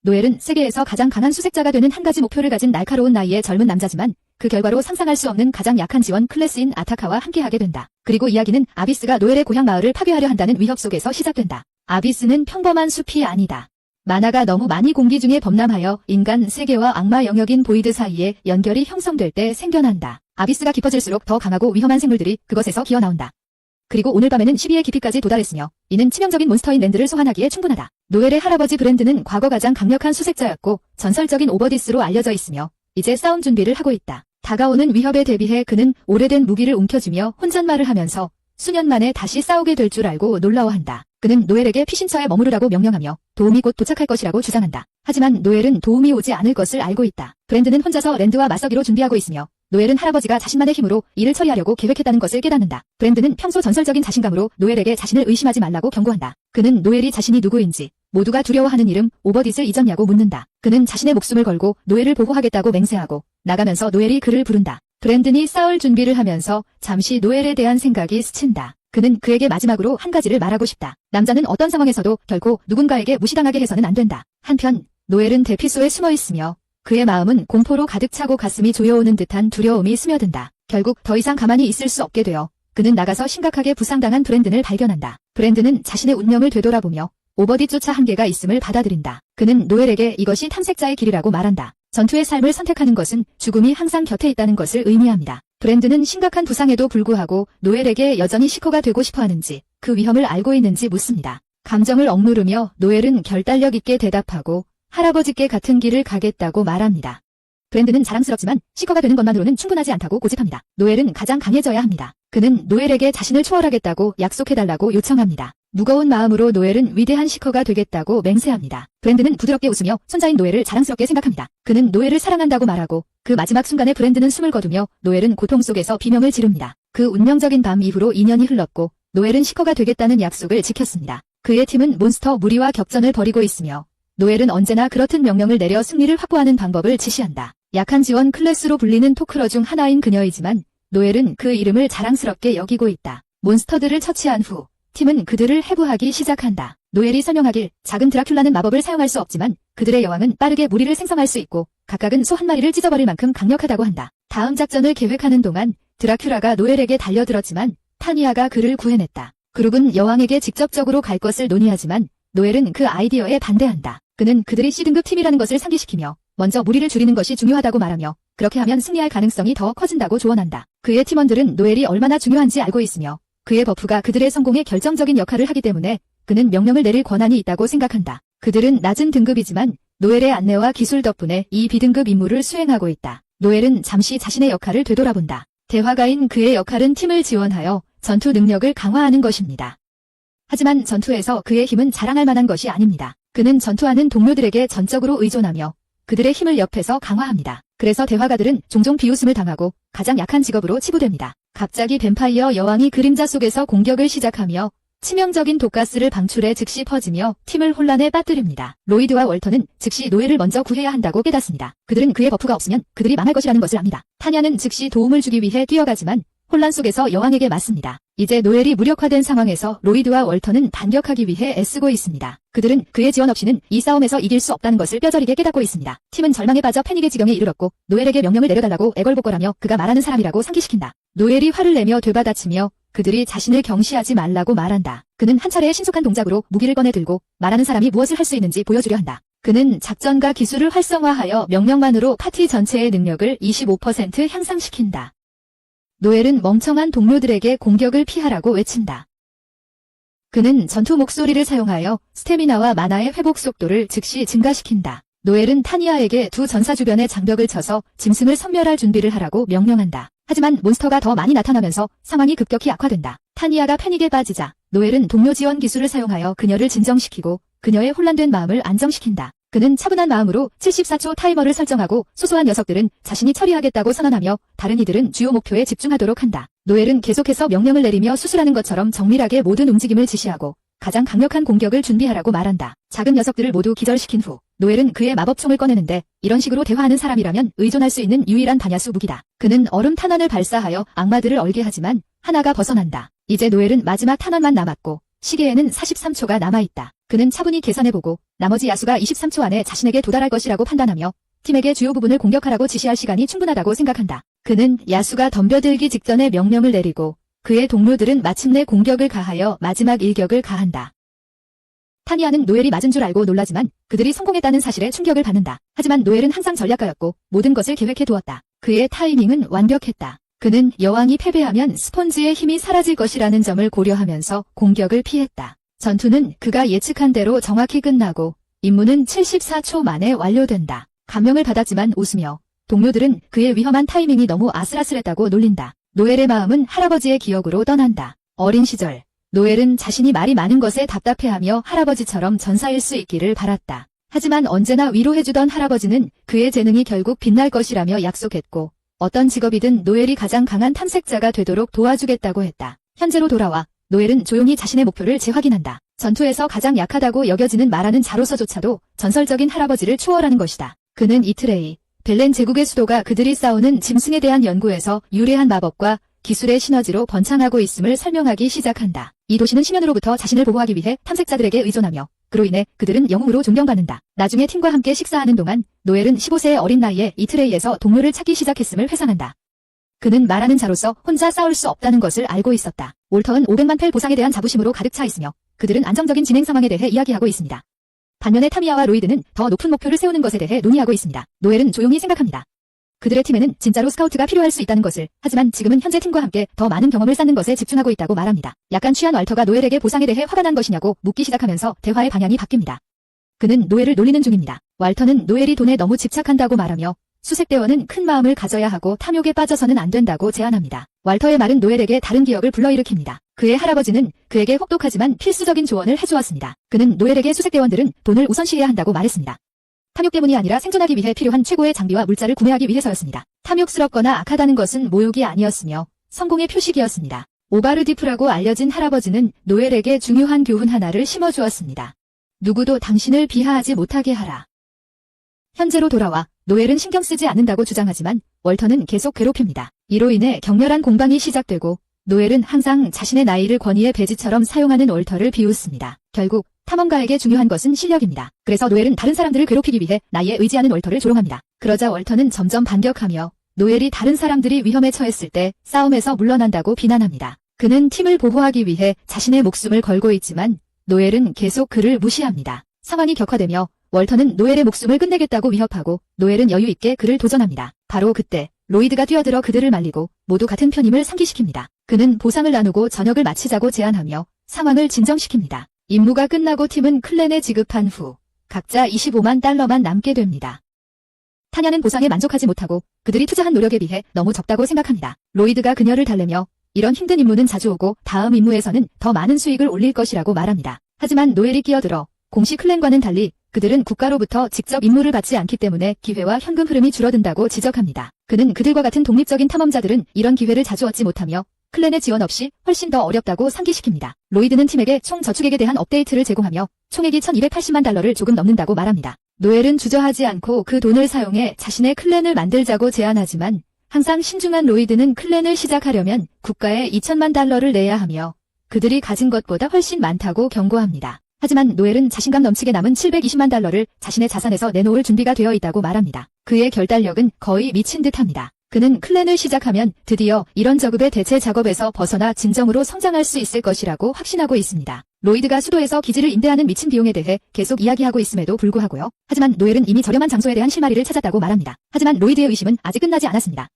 노엘은 세계에서 가장 강한 수색자가 되는 한 가지 목표를 가진 날카로운 나이의 젊은 남자지만 그 결과로 상상할 수 없는 가장 약한 지원 클래스인 아타카와 함께하게 된다. 그리고 이야기는 아비스가 노엘의 고향 마을을 파괴하려 한다는 위협 속에서 시작된다. 아비스는 평범한 숲이 아니다. 만화가 너무 많이 공기 중에 범람하여 인간 세계와 악마 영역인 보이드 사이에 연결이 형성될 때 생겨난다. 아비스가 깊어질수록 더 강하고 위험한 생물들이 그것에서 기어나온다. 그리고 오늘 밤에는 12의 깊이까지 도달했으며 이는 치명적인 몬스터인 랜드를 소환하기에 충분하다. 노엘의 할아버지 브랜드는 과거 가장 강력한 수색자였고 전설적인 오버디스로 알려져 있으며 이제 싸움 준비를 하고 있다. 다가오는 위협에 대비해 그는 오래된 무기를 움켜쥐며 혼잣말을 하면서 수년 만에 다시 싸우게 될 줄 알고 놀라워한다. 그는 노엘에게 피신처에 머무르라고 명령하며 도움이 곧 도착할 것이라고 주장한다. 하지만 노엘은 도움이 오지 않을 것을 알고 있다. 브랜드는 혼자서 랜드와 맞서기로 준비하고 있으며 노엘은 할아버지가 자신만의 힘으로 일을 처리하려고 계획했다는 것을 깨닫는다. 브랜드는 평소 전설적인 자신감으로 노엘에게 자신을 의심하지 말라고 경고한다. 그는 노엘이 자신이 누구인지 모두가 두려워하는 이름 오버딧을 잊었냐고 묻는다. 그는 자신의 목숨을 걸고 노엘을 보호하겠다고 맹세하고 나가면서 노엘이 그를 부른다. 브랜든이 싸울 준비를 하면서 잠시 노엘에 대한 생각이 스친다. 그는 그에게 마지막으로 한 가지를 말하고 싶다. 남자는 어떤 상황에서도 결코 누군가에게 무시당하게 해서는 안 된다. 한편 노엘은 대피소에 숨어 있으며 그의 마음은 공포로 가득 차고 가슴이 조여오는 듯한 두려움이 스며든다. 결국 더 이상 가만히 있을 수 없게 되어 그는 나가서 심각하게 부상당한 브랜든을 발견한다. 브랜든은 자신의 운명을 되돌아보며 오버딧 쫓아 한계가 있음을 받아들인다. 그는 노엘에게 이것이 탐색자의 길이라고 말한다. 전투의 삶을 선택하는 것은 죽음이 항상 곁에 있다는 것을 의미합니다. 브랜든은 심각한 부상에도 불구하고 노엘에게 여전히 시커가 되고 싶어하는지 그 위험을 알고 있는지 묻습니다. 감정을 억누르며 노엘은 결단력 있게 대답하고 할아버지께 같은 길을 가겠다고 말합니다. 브랜든은 자랑스럽지만 시커가 되는 것만으로는 충분하지 않다고 고집합니다. 노엘은 가장 강해져야 합니다. 그는 노엘에게 자신을 초월하겠다고 약속해달라고 요청합니다. 무거운 마음으로 노엘은 위대한 시커가 되겠다고 맹세합니다. 브랜든은 부드럽게 웃으며 손자인 노엘을 자랑스럽게 생각합니다. 그는 노엘을 사랑한다고 말하고 그 마지막 순간에 브랜든은 숨을 거두며 노엘은 고통 속에서 비명을 지릅니다. 그 운명적인 밤 이후로 2년이 흘렀고 노엘은 시커가 되겠다는 약속을 지켰습니다. 그의 팀은 몬스터 무리와 격전을 벌이고 있으며 노엘은 언제나 그렇듯 명령을 내려 승리를 확보하는 방법을 지시한다. 약한 지원 클래스로 불리는 토크러 중 하나인 그녀이지만 노엘은 그 이름을 자랑스럽게 여기고 있다. 몬스터들을 처치한 후 팀은 그들을 해부하기 시작한다. 노엘이 설명하길 작은 드라큘라는 마법을 사용할 수 없지만 그들의 여왕은 빠르게 무리를 생성할 수 있고 각각은 소 한 마리를 찢어버릴 만큼 강력하다고 한다. 다음 작전을 계획하는 동안 드라큘라가 노엘에게 달려들었지만 타니아가 그를 구해냈다. 그룹은 여왕에게 직접적으로 갈 것을 논의하지만 노엘은 그 아이디어에 반대한다. 그는 그들이 C등급 팀이라는 것을 상기시키며 먼저 무리를 줄이는 것이 중요하다고 말하며 그렇게 하면 승리할 가능성이 더 커진다고 조언한다. 그의 팀원들은 노엘이 얼마나 중요한지 알고 있으며 그의 버프가 그들의 성공에 결정적인 역할을 하기 때문에 그는 명령을 내릴 권한이 있다고 생각한다. 그들은 낮은 등급이지만 노엘의 안내와 기술 덕분에 이 B등급 임무를 수행하고 있다. 노엘은 잠시 자신의 역할을 되돌아본다. 대화가인 그의 역할은 팀을 지원하여 전투 능력을 강화하는 것입니다. 하지만 전투에서 그의 힘은 자랑할 만한 것이 아닙니다. 그는 전투하는 동료들에게 전적으로 의존하며 그들의 힘을 옆에서 강화합니다. 그래서 대화가들은 종종 비웃음을 당하고 가장 약한 직업으로 치부됩니다. 갑자기 뱀파이어 여왕이 그림자 속에서 공격을 시작하며 치명적인 독가스를 방출해 즉시 퍼지며 팀을 혼란에 빠뜨립니다. 로이드와 월터는 즉시 노엘을 먼저 구해야 한다고 깨닫습니다. 그들은 그의 버프가 없으면 그들이 망할 것이라는 것을 압니다. 타냐는 즉시 도움을 주기 위해 뛰어가지만 혼란 속에서 여왕에게 맞습니다. 이제 노엘이 무력화된 상황에서 로이드와 월터는 반격하기 위해 애쓰고 있습니다. 그들은 그의 지원 없이는 이 싸움에서 이길 수 없다는 것을 뼈저리게 깨닫고 있습니다. 팀은 절망에 빠져 패닉의 지경에 이르렀고 노엘에게 명령을 내려달라고 애걸복걸하며 그가 말하는 사람이라고 상기시킨다. 노엘이 화를 내며 되받아치며 그들이 자신을 경시하지 말라고 말한다. 그는 한 차례의 신속한 동작으로 무기를 꺼내 들고 말하는 사람이 무엇을 할 수 있는지 보여주려 한다. 그는 작전과 기술을 활성화하여 명령만으로 파티 전체의 능력을 25% 향상시킨다. 노엘은 멍청한 동료들에게 공격을 피하라고 외친다. 그는 전투 목소리를 사용하여 스태미나와 마나의 회복 속도를 즉시 증가시킨다. 노엘은 타니아에게 두 전사 주변의 장벽을 쳐서 짐승을 섬멸할 준비를 하라고 명령한다. 하지만 몬스터가 더 많이 나타나면서 상황이 급격히 악화된다. 타니아가 패닉에 빠지자 노엘은 동료 지원 기술을 사용하여 그녀를 진정시키고 그녀의 혼란된 마음을 안정시킨다. 그는 차분한 마음으로 74초 타이머를 설정하고 소소한 녀석들은 자신이 처리하겠다고 선언하며 다른 이들은 주요 목표에 집중하도록 한다. 노엘은 계속해서 명령을 내리며 수술하는 것처럼 정밀하게 모든 움직임을 지시하고 가장 강력한 공격을 준비하라고 말한다. 작은 녀석들을 모두 기절시킨 후 노엘은 그의 마법총을 꺼내는데 이런 식으로 대화하는 사람이라면 의존할 수 있는 유일한 반야수 무기다. 그는 얼음 탄환을 발사하여 악마들을 얼게 하지만 하나가 벗어난다. 이제 노엘은 마지막 탄환만 남았고 시계에는 43초가 남아있다. 그는 차분히 계산해보고 나머지 야수가 23초 안에 자신에게 도달할 것이라고 판단하며 팀에게 주요 부분을 공격하라고 지시할 시간이 충분하다고 생각한다. 그는 야수가 덤벼들기 직전에 명령을 내리고 그의 동료들은 마침내 공격을 가하여 마지막 일격을 가한다. 타니아는 노엘이 맞은 줄 알고 놀라지만 그들이 성공했다는 사실에 충격을 받는다. 하지만 노엘은 항상 전략가였고 모든 것을 계획해 두었다. 그의 타이밍은 완벽했다. 그는 여왕이 패배하면 스폰지의 힘이 사라질 것이라는 점을 고려하면서 공격을 피했다. 전투는 그가 예측한 대로 정확히 끝나고 임무는 74초 만에 완료된다. 감명을 받았지만 웃으며 동료들은 그의 위험한 타이밍이 너무 아슬아슬했다고 놀린다. 노엘의 마음은 할아버지의 기억으로 떠난다. 어린 시절 노엘은 자신이 말이 많은 것에 답답해하며 할아버지처럼 전사일 수 있기를 바랐다. 하지만 언제나 위로해주던 할아버지는 그의 재능이 결국 빛날 것이라며 약속했고 어떤 직업이든 노엘이 가장 강한 탐색자가 되도록 도와주겠다고 했다. 현재로 돌아와 노엘은 조용히 자신의 목표를 재확인한다. 전투에서 가장 약하다고 여겨지는 말하는 자로서조차도 전설적인 할아버지를 추월하는 것이다. 그는 이트레이, 벨렌 제국의 수도가 그들이 싸우는 짐승에 대한 연구에서 유래한 마법과 기술의 시너지로 번창하고 있음을 설명하기 시작한다. 이 도시는 심연으로부터 자신을 보호하기 위해 탐색자들에게 의존하며 그로 인해 그들은 영웅으로 존경받는다. 나중에 팀과 함께 식사하는 동안 노엘은 15세의 어린 나이에 이트레이에서 동료를 찾기 시작했음을 회상한다. 그는 말하는 자로서 혼자 싸울 수 없다는 것을 알고 있었다. 올터는 500만 펠 보상에 대한 자부심으로 가득 차 있으며 그들은 안정적인 진행 상황에 대해 이야기하고 있습니다. 반면에 타미아와 로이드는 더 높은 목표를 세우는 것에 대해 논의하고 있습니다. 노엘은 조용히 생각합니다. 그들의 팀에는 진짜로 스카우트가 필요할 수 있다는 것을, 하지만 지금은 현재 팀과 함께 더 많은 경험을 쌓는 것에 집중하고 있다고 말합니다. 약간 취한 왈터가 노엘에게 보상에 대해 화가 난 것이냐고 묻기 시작하면서 대화의 방향이 바뀝니다. 그는 노엘을 놀리는 중입니다. 왈터는 노엘이 돈에 너무 집착한다고 말하며 수색대원은 큰 마음을 가져야 하고 탐욕에 빠져서는 안 된다고 제안합니다. 왈터의 말은 노엘에게 다른 기억을 불러일으킵니다. 그의 할아버지는 그에게 혹독하지만 필수적인 조언을 해주었습니다. 그는 노엘에게 수색대원들은 돈을 우선시해야 한다고 말했습니다. 탐욕 때문이 아니라 생존하기 위해 필요한 최고의 장비와 물자를 구매하기 위해서였습니다. 탐욕스럽거나 악하다는 것은 모욕이 아니었으며 성공의 표식이었습니다. 오바르디프라고 알려진 할아버지는 노엘에게 중요한 교훈 하나를 심어주었습니다. 누구도 당신을 비하하지 못하게 하라. 현재로 돌아와 노엘은 신경 쓰지 않는다고 주장하지만 월터는 계속 괴롭힙니다. 이로 인해 격렬한 공방이 시작되고 노엘은 항상 자신의 나이를 권위의 배지처럼 사용하는 월터를 비웃습니다. 결국 탐험가에게 중요한 것은 실력입니다. 그래서 노엘은 다른 사람들을 괴롭히기 위해 나이에 의지하는 월터를 조롱합니다. 그러자 월터는 점점 반격하며 노엘이 다른 사람들이 위험에 처했을 때 싸움에서 물러난다고 비난합니다. 그는 팀을 보호하기 위해 자신의 목숨을 걸고 있지만 노엘은 계속 그를 무시합니다. 상황이 격화되며 월터는 노엘의 목숨을 끝내겠다고 위협하고 노엘은 여유 있게 그를 도전합니다. 바로 그때 로이드가 뛰어들어 그들을 말리고 모두 같은 편임을 상기시킵니다. 그는 보상을 나누고 저녁을 마치자고 제안하며 상황을 진정시킵니다. 임무가 끝나고 팀은 클랜에 지급한 후 각자 25만 달러만 남게 됩니다. 타냐는 보상에 만족하지 못하고 그들이 투자한 노력에 비해 너무 적다고 생각합니다. 로이드가 그녀를 달래며 이런 힘든 임무는 자주 오고 다음 임무에서는 더 많은 수익을 올릴 것이라고 말합니다. 하지만 노엘이 끼어들어 공식 클랜과는 달리 그들은 국가로부터 직접 임무를 받지 않기 때문에 기회와 현금 흐름이 줄어든다고 지적합니다. 그는 그들과 같은 독립적인 탐험자들은 이런 기회를 자주 얻지 못하며 클랜의 지원 없이 훨씬 더 어렵다고 상기시킵니다. 로이드는 팀에게 총 저축액에 대한 업데이트를 제공하며 총액이 1280만 달러를 조금 넘는다고 말합니다. 노엘은 주저하지 않고 그 돈을 사용해 자신의 클랜을 만들자고 제안하지만 항상 신중한 로이드는 클랜을 시작하려면 국가에 2천만 달러를 내야 하며 그들이 가진 것보다 훨씬 많다고 경고합니다. 하지만 노엘은 자신감 넘치게 남은 720만 달러를 자신의 자산에서 내놓을 준비가 되어 있다고 말합니다. 그의 결단력은 거의 미친 듯합니다. 그는 클랜을 시작하면 드디어 이런 저급의 대체 작업에서 벗어나 진정으로 성장할 수 있을 것이라고 확신하고 있습니다. 로이드가 수도에서 기지를 임대하는 미친 비용에 대해 계속 이야기하고 있음에도 불구하고요. 하지만 노엘은 이미 저렴한 장소에 대한 실마리를 찾았다고 말합니다. 하지만 로이드의 의심은 아직 끝나지 않았습니다.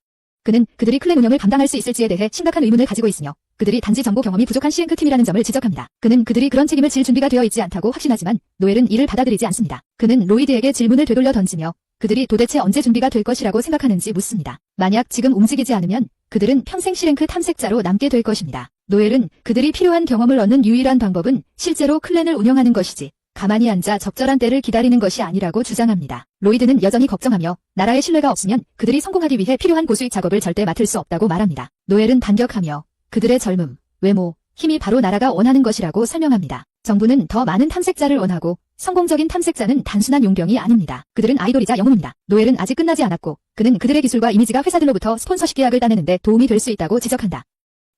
그는 그들이 클랜 운영을 감당할 수 있을지에 대해 심각한 의문을 가지고 있으며 그들이 단지 정보 경험이 부족한 시행크 팀이라는 점을 지적합니다. 그는 그들이 그런 책임을 질 준비가 되어 있지 않다고 확신하지만 노엘은 이를 받아들이지 않습니다. 그는 로이드에게 질문을 되돌려 던지며 그들이 도대체 언제 준비가 될 것이라고 생각하는지 묻습니다. 만약 지금 움직이지 않으면 그들은 평생 시랭크 탐색자로 남게 될 것입니다. 노엘은 그들이 필요한 경험을 얻는 유일한 방법은 실제로 클랜을 운영하는 것이지 가만히 앉아 적절한 때를 기다리는 것이 아니라고 주장합니다. 로이드는 여전히 걱정하며 나라의 신뢰가 없으면 그들이 성공하기 위해 필요한 고수익 작업을 절대 맡을 수 없다고 말합니다. 노엘은 반격하며 그들의 젊음, 외모, 힘이 바로 나라가 원하는 것이라고 설명합니다. 정부는 더 많은 탐색자를 원하고 성공적인 탐색자는 단순한 용병이 아닙니다. 그들은 아이돌이자 영웅입니다. 노엘은 아직 끝나지 않았고 그는 그들의 기술과 이미지가 회사들로부터 스폰서십 계약을 따내는데 도움이 될 수 있다고 지적한다.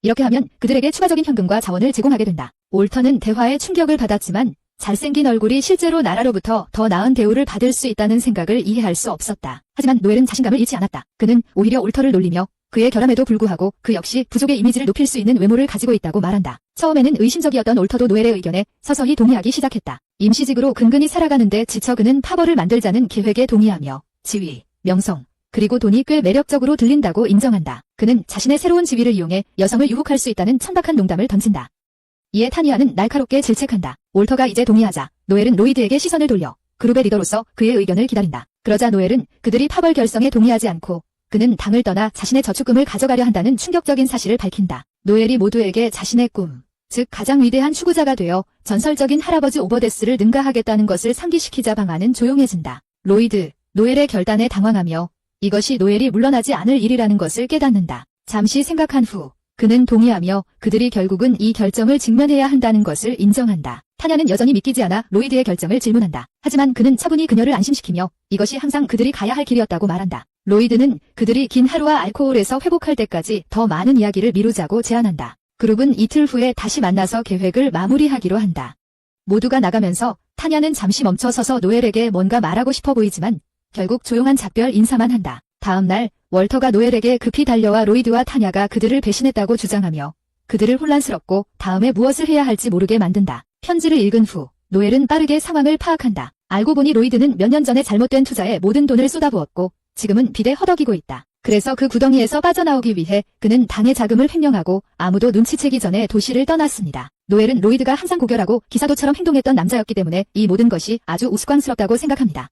이렇게 하면 그들에게 추가적인 현금과 자원을 제공하게 된다. 올터는 대화에 충격을 받았지만 잘생긴 얼굴이 실제로 나라로부터 더 나은 대우를 받을 수 있다는 생각을 이해할 수 없었다. 하지만 노엘은 자신감을 잃지 않았다. 그는 오히려 올터를 놀리며 그의 결함에도 불구하고 그 역시 부족의 이미지를 높일 수 있는 외모를 가지고 있다고 말한다. 처음에는 의심적이었던 올터도 노엘의 의견에 서서히 동의하기 시작했다. 임시직으로 근근히 살아가는데 지쳐 그는 파벌을 만들자는 계획에 동의하며 지위, 명성, 그리고 돈이 꽤 매력적으로 들린다고 인정한다. 그는 자신의 새로운 지위를 이용해 여성을 유혹할 수 있다는 천박한 농담을 던진다. 이에 타니아는 날카롭게 질책한다. 올터가 이제 동의하자 노엘은 로이드에게 시선을 돌려 그룹의 리더로서 그의 의견을 기다린다. 그러자 노엘은 그들이 파벌 결성에 동의하지 않고 그는 당을 떠나 자신의 저축금을 가져가려 한다는 충격적인 사실을 밝힌다. 노엘이 모두에게 자신의 꿈, 즉 가장 위대한 추구자가 되어 전설적인 할아버지 오버데스를 능가하겠다는 것을 상기시키자 방안은 조용해진다. 로이드, 노엘의 결단에 당황하며 이것이 노엘이 물러나지 않을 일이라는 것을 깨닫는다. 잠시 생각한 후 그는 동의하며 그들이 결국은 이 결정을 직면해야 한다는 것을 인정한다. 타냐는 여전히 믿기지 않아 로이드의 결정을 질문한다. 하지만 그는 차분히 그녀를 안심시키며 이것이 항상 그들이 가야 할 길이었다고 말한다. 로이드는 그들이 긴 하루와 알코올에서 회복할 때까지 더 많은 이야기를 미루자고 제안한다. 그룹은 이틀 후에 다시 만나서 계획을 마무리하기로 한다. 모두가 나가면서 타냐는 잠시 멈춰서서 노엘에게 뭔가 말하고 싶어 보이지만 결국 조용한 작별 인사만 한다. 다음 날 월터가 노엘에게 급히 달려와 로이드와 타냐가 그들을 배신했다고 주장하며 그들을 혼란스럽고 다음에 무엇을 해야 할지 모르게 만든다. 편지를 읽은 후 노엘은 빠르게 상황을 파악한다. 알고 보니 로이드는 몇 년 전에 잘못된 투자에 모든 돈을 쏟아부었고 지금은 빚에 허덕이고 있다. 그래서 그 구덩이에서 빠져나오기 위해 그는 당의 자금을 횡령하고 아무도 눈치채기 전에 도시를 떠났습니다. 노엘은 로이드가 항상 고결하고 기사도처럼 행동했던 남자였기 때문에 이 모든 것이 아주 우스꽝스럽다고 생각합니다.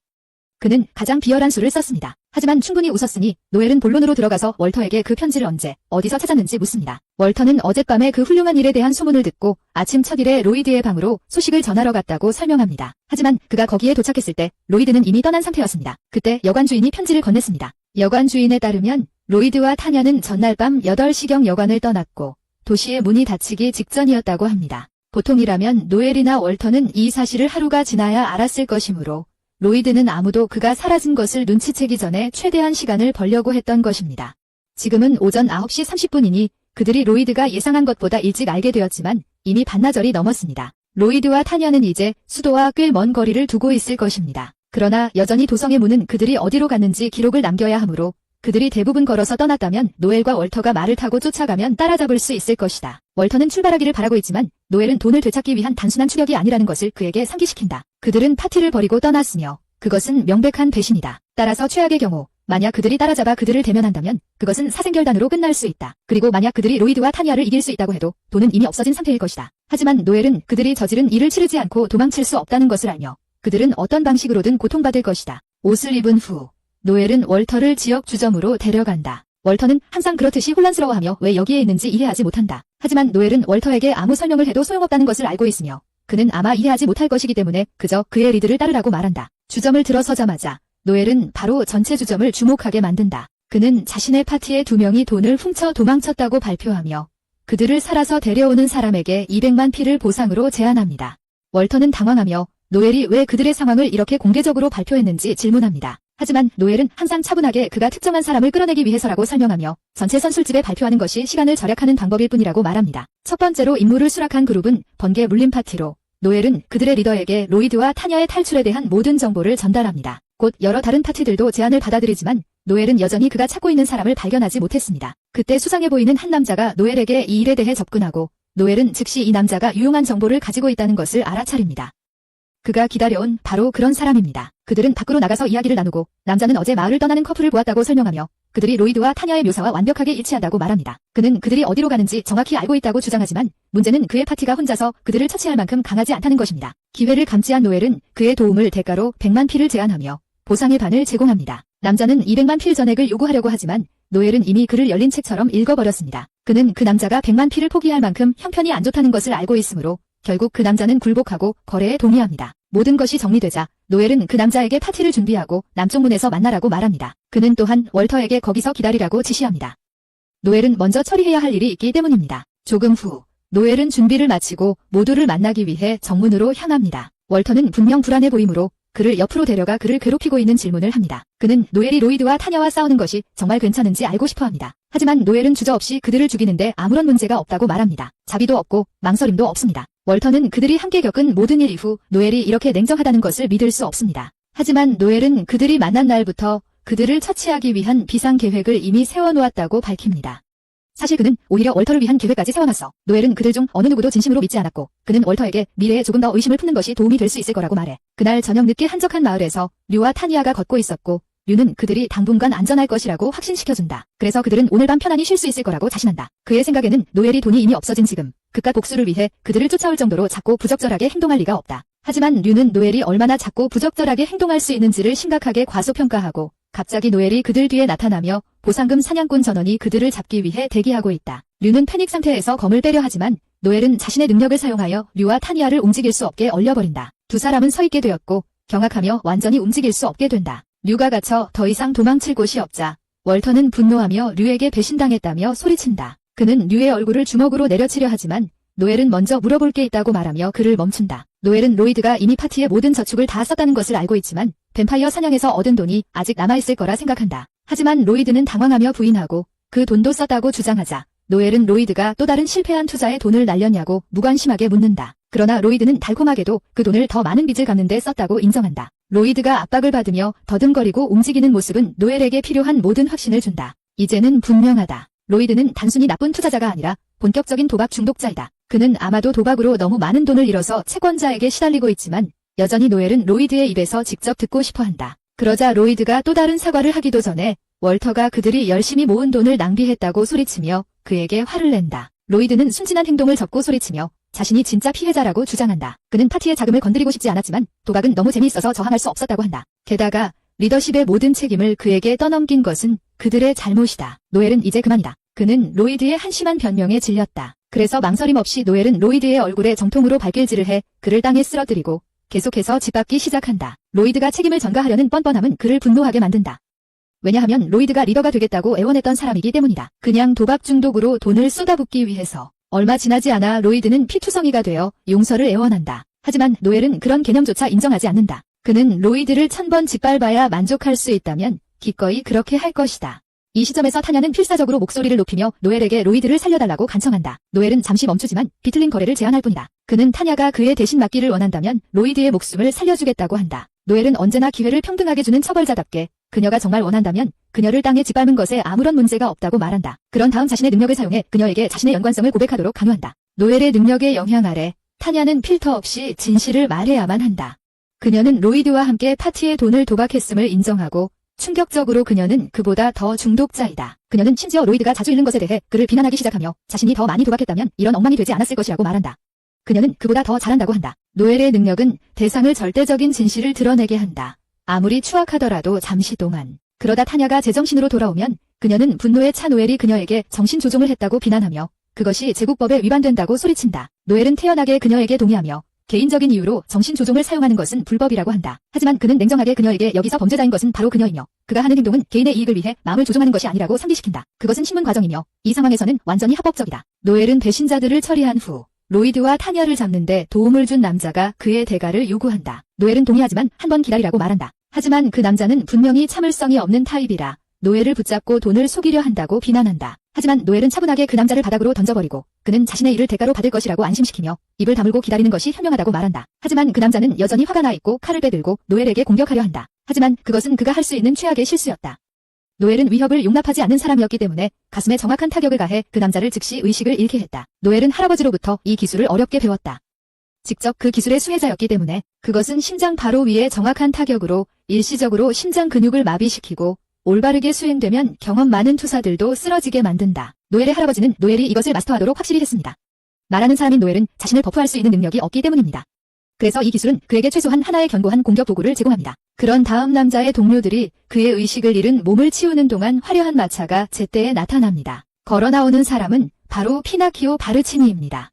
그는 가장 비열한 수를 썼습니다. 하지만 충분히 웃었으니 노엘은 본론으로 들어가서 월터에게 그 편지를 언제, 어디서 찾았는지 묻습니다. 월터는 어젯밤에 그 훌륭한 일에 대한 소문을 듣고 아침 첫 일에 로이드의 방으로 소식을 전하러 갔다고 설명합니다. 하지만 그가 거기에 도착했을 때 로이드는 이미 떠난 상태였습니다. 그때 여관 주인이 편지를 건넸습니다. 여관 주인에 따르면 로이드와 타냐는 전날 밤 8시경 여관을 떠났고 도시의 문이 닫히기 직전이었다고 합니다. 보통이라면 노엘이나 월터는 이 사실을 하루가 지나야 알았을 것이므로 로이드는 아무도 그가 사라진 것을 눈치채기 전에 최대한 시간을 벌려고 했던 것입니다. 지금은 오전 9시 30분이니 그들이 로이드가 예상한 것보다 일찍 알게 되었지만 이미 반나절이 넘었습니다. 로이드와 타냐는 이제 수도와 꽤 먼 거리를 두고 있을 것입니다. 그러나 여전히 도성의 문은 그들이 어디로 갔는지 기록을 남겨야 하므로 그들이 대부분 걸어서 떠났다면 노엘과 월터가 말을 타고 쫓아가면 따라잡을 수 있을 것이다. 월터는 출발하기를 바라고 있지만 노엘은 돈을 되찾기 위한 단순한 추격이 아니라는 것을 그에게 상기시킨다. 그들은 파티를 버리고 떠났으며 그것은 명백한 배신이다. 따라서 최악의 경우 만약 그들이 따라잡아 그들을 대면한다면 그것은 사생결단으로 끝날 수 있다. 그리고 만약 그들이 로이드와 타니아를 이길 수 있다고 해도 돈은 이미 없어진 상태일 것이다. 하지만 노엘은 그들이 저지른 일을 치르지 않고 도망칠 수 없다는 것을 알며 그들은 어떤 방식으로든 고통받을 것이다. 옷을 입은 후 노엘은 월터를 지역 주점으로 데려간다. 월터는 항상 그렇듯이 혼란스러워하며 왜 여기에 있는지 이해하지 못한다. 하지만 노엘은 월터에게 아무 설명을 해도 소용없다는 것을 알고 있으며 그는 아마 이해하지 못할 것이기 때문에 그저 그의 리드를 따르라고 말한다. 주점을 들어서자마자 노엘은 바로 전체 주점을 주목하게 만든다. 그는 자신의 파티에 2명이 돈을 훔쳐 도망쳤다고 발표하며 그들을 살아서 데려오는 사람에게 200만 피를 보상으로 제안합니다. 월터는 당황하며 노엘이 왜 그들의 상황을 이렇게 공개적으로 발표했는지 질문합니다. 하지만 노엘은 항상 차분하게 그가 특정한 사람을 끌어내기 위해서라고 설명하며 전체 선술집에 발표하는 것이 시간을 절약하는 방법일 뿐이라고 말합니다. 첫 번째로 임무를 수락한 그룹은 번개 물림 파티로 노엘은 그들의 리더에게 로이드와 타냐의 탈출에 대한 모든 정보를 전달합니다. 곧 여러 다른 파티들도 제안을 받아들이지만 노엘은 여전히 그가 찾고 있는 사람을 발견하지 못했습니다. 그때 수상해 보이는 한 남자가 노엘에게 이 일에 대해 접근하고 노엘은 즉시 이 남자가 유용한 정보를 가지고 있다는 것을 알아차립니다. 그가 기다려온 바로 그런 사람입니다. 그들은 밖으로 나가서 이야기를 나누고 남자는 어제 마을을 떠나는 커플을 보았다고 설명하며 그들이 로이드와 타냐의 묘사와 완벽하게 일치한다고 말합니다. 그는 그들이 어디로 가는지 정확히 알고 있다고 주장하지만 문제는 그의 파티가 혼자서 그들을 처치할 만큼 강하지 않다는 것입니다. 기회를 감지한 노엘은 그의 도움을 대가로 100만 필을 제안하며 보상의 반을 제공합니다. 남자는 200만 필 전액을 요구하려고 하지만 노엘은 이미 글을 열린 책처럼 읽어버렸습니다. 그는 그 남자가 100만 필을 포기할 만큼 형편이 안 좋다는 것을 알고 있으므로 결국 그 남자는 굴복하고 거래에 동의합니다. 모든 것이 정리되자 노엘은 그 남자에게 파티를 준비하고 남쪽 문에서 만나라고 말합니다. 그는 또한 월터에게 거기서 기다리라고 지시합니다. 노엘은 먼저 처리해야 할 일이 있기 때문입니다. 조금 후 노엘은 준비를 마치고 모두를 만나기 위해 정문으로 향합니다. 월터는 분명 불안해 보이므로 그를 옆으로 데려가 그를 괴롭히고 있는 질문을 합니다. 그는 노엘이 로이드와 타냐와 싸우는 것이 정말 괜찮은지 알고 싶어합니다. 하지만 노엘은 주저없이 그들을 죽이는데 아무런 문제가 없다고 말합니다. 자비도 없고 망설임도 없습니다. 월터는 그들이 함께 겪은 모든 일 이후 노엘이 이렇게 냉정하다는 것을 믿을 수 없습니다. 하지만 노엘은 그들이 만난 날부터 그들을 처치하기 위한 비상계획을 이미 세워놓았다고 밝힙니다. 사실 그는 오히려 월터를 위한 계획까지 세워놨어. 노엘은 그들 중 어느 누구도 진심으로 믿지 않았고 그는 월터에게 미래에 조금 더 의심을 품는 것이 도움이 될 수 있을 거라고 말해. 그날 저녁 늦게 한적한 마을에서 류와 타니아가 걷고 있었고 류는 그들이 당분간 안전할 것이라고 확신시켜준다. 그래서 그들은 오늘 밤 편안히 쉴 수 있을 거라고 자신한다. 그의 생각에는 노엘이 돈이 이미 없어진 지금 그깟 복수를 위해 그들을 쫓아올 정도로 작고 부적절하게 행동할 리가 없다. 하지만 류는 노엘이 얼마나 작고 부적절하게 행동할 수 있는지를 심각하게 과소평가하고 갑자기 노엘이 그들 뒤에 나타나며 보상금 사냥꾼 전원이 그들을 잡기 위해 대기하고 있다. 류는 패닉 상태에서 검을 빼려 하지만 노엘은 자신의 능력을 사용하여 류와 타니아를 움직일 수 없게 얼려버린다. 두 사람은 서 있게 되었고 경악하며 완전히 움직일 수 없게 된다. 류가 갇혀 더 이상 도망칠 곳이 없자 월터는 분노하며 류에게 배신당했다며 소리친다. 그는 류의 얼굴을 주먹으로 내려치려 하지만 노엘은 먼저 물어볼 게 있다고 말하며 그를 멈춘다. 노엘은 로이드가 이미 파티의 모든 저축을 다 썼다는 것을 알고 있지만 뱀파이어 사냥에서 얻은 돈이 아직 남아있을 거라 생각한다. 하지만 로이드는 당황하며 부인하고 그 돈도 썼다고 주장하자 노엘은 로이드가 또 다른 실패한 투자에 돈을 날렸냐고 무관심하게 묻는다. 그러나 로이드는 달콤하게도 그 돈을 더 많은 빚을 갚는 데 썼다고 인정한다. 로이드가 압박을 받으며 더듬거리고 움직이는 모습은 노엘에게 필요한 모든 확신을 준다. 이제는 분명하다. 로이드는 단순히 나쁜 투자자가 아니라 본격적인 도박 중독자이다. 그는 아마도 도박으로 너무 많은 돈을 잃어서 채권자에게 시달리고 있지만 여전히 노엘은 로이드의 입에서 직접 듣고 싶어한다. 그러자 로이드가 또 다른 사과를 하기도 전에 월터가 그들이 열심히 모은 돈을 낭비했다고 소리치며 그에게 화를 낸다. 로이드는 순진한 행동을 접고 소리치며 자신이 진짜 피해자라고 주장한다. 그는 파티의 자금을 건드리고 싶지 않았지만 도박은 너무 재미있어서 저항할 수 없었다고 한다. 게다가 리더십의 모든 책임을 그에게 떠넘긴 것은 그들의 잘못이다. 노엘은 이제 그만이다. 그는 로이드의 한심한 변명에 질렸다. 그래서 망설임 없이 노엘은 로이드의 얼굴에 정통으로 발길질을 해 그를 땅에 쓰러뜨리고 계속해서 짓밟기 시작한다. 로이드가 책임을 전가하려는 뻔뻔함은 그를 분노하게 만든다. 왜냐하면 로이드가 리더가 되겠다고 애원했던 사람이기 때문이다. 그냥 도박 중독으로 돈을 쏟아붓기 위해서. 얼마 지나지 않아 로이드는 피투성이가 되어 용서를 애원한다. 하지만 노엘은 그런 개념조차 인정하지 않는다. 그는 로이드를 1000번 짓밟아야 만족할 수 있다면 기꺼이 그렇게 할 것이다. 이 시점에서 타냐는 필사적으로 목소리를 높이며 노엘에게 로이드를 살려달라고 간청한다. 노엘은 잠시 멈추지만 비틀린 거래를 제안할 뿐이다. 그는 타냐가 그의 대신 맡기를 원한다면 로이드의 목숨을 살려주겠다고 한다. 노엘은 언제나 기회를 평등하게 주는 처벌자답게 그녀가 정말 원한다면 그녀를 땅에 짓밟은 것에 아무런 문제가 없다고 말한다. 그런 다음 자신의 능력을 사용해 그녀에게 자신의 연관성을 고백하도록 강요한다. 노엘의 능력의 영향 아래 타냐는 필터 없이 진실을 말해야만 한다. 그녀는 로이드와 함께 파티의 돈을 도박했음을 인정하고 충격적으로 그녀는 그보다 더 중독자이다. 그녀는 심지어 로이드가 자주 잃는 것에 대해 그를 비난하기 시작하며 자신이 더 많이 도박했다면 이런 엉망이 되지 않았을 것이라고 말한다. 그녀는 그보다 더 잘한다고 한다. 노엘의 능력은 대상을 절대적인 진실을 드러내게 한다. 아무리 추악하더라도 잠시 동안. 그러다 타냐가 제정신으로 돌아오면 그녀는 분노에 차 노엘이 그녀에게 정신조종을 했다고 비난하며 그것이 제국법에 위반된다고 소리친다. 노엘은 태연하게 그녀에게 동의하며 개인적인 이유로 정신조종을 사용하는 것은 불법이라고 한다. 하지만 그는 냉정하게 그녀에게 여기서 범죄자인 것은 바로 그녀이며 그가 하는 행동은 개인의 이익을 위해 마음을 조종하는 것이 아니라고 상기시킨다. 그것은 신문 과정이며 이 상황에서는 완전히 합법적이다. 노엘은 배신자들을 처리한 후 로이드와 타냐를 잡는데 도움을 준 남자가 그의 대가를 요구한다. 노엘은 동의하지만 한 번 기다리라고 말한다. 하지만 그 남자는 분명히 참을성이 없는 타입이라 노엘을 붙잡고 돈을 속이려 한다고 비난한다. 하지만 노엘은 차분하게 그 남자를 바닥으로 던져버리고 그는 자신의 일을 대가로 받을 것이라고 안심시키며 입을 다물고 기다리는 것이 현명하다고 말한다. 하지만 그 남자는 여전히 화가 나 있고 칼을 빼들고 노엘에게 공격하려 한다. 하지만 그것은 그가 할 수 있는 최악의 실수였다. 노엘은 위협을 용납하지 않는 사람이었기 때문에 가슴에 정확한 타격을 가해 그 남자를 즉시 의식을 잃게 했다. 노엘은 할아버지로부터 이 기술을 어렵게 배웠다. 직접 그 기술의 수혜자였기 때문에 그것은 심장 바로 위에 정확한 타격으로 일시적으로 심장 근육을 마비시키고 올바르게 수행되면 경험 많은 투사들도 쓰러지게 만든다. 노엘의 할아버지는 노엘이 이것을 마스터하도록 확실히 했습니다. 말하는 사람인 노엘은 자신을 버프할 수 있는 능력이 없기 때문입니다. 그래서 이 기술은 그에게 최소한 하나의 견고한 공격 도구를 제공합니다. 그런 다음 남자의 동료들이 그의 의식을 잃은 몸을 치우는 동안 화려한 마차가 제때에 나타납니다. 걸어 나오는 사람은 바로 피나키오 바르치니입니다.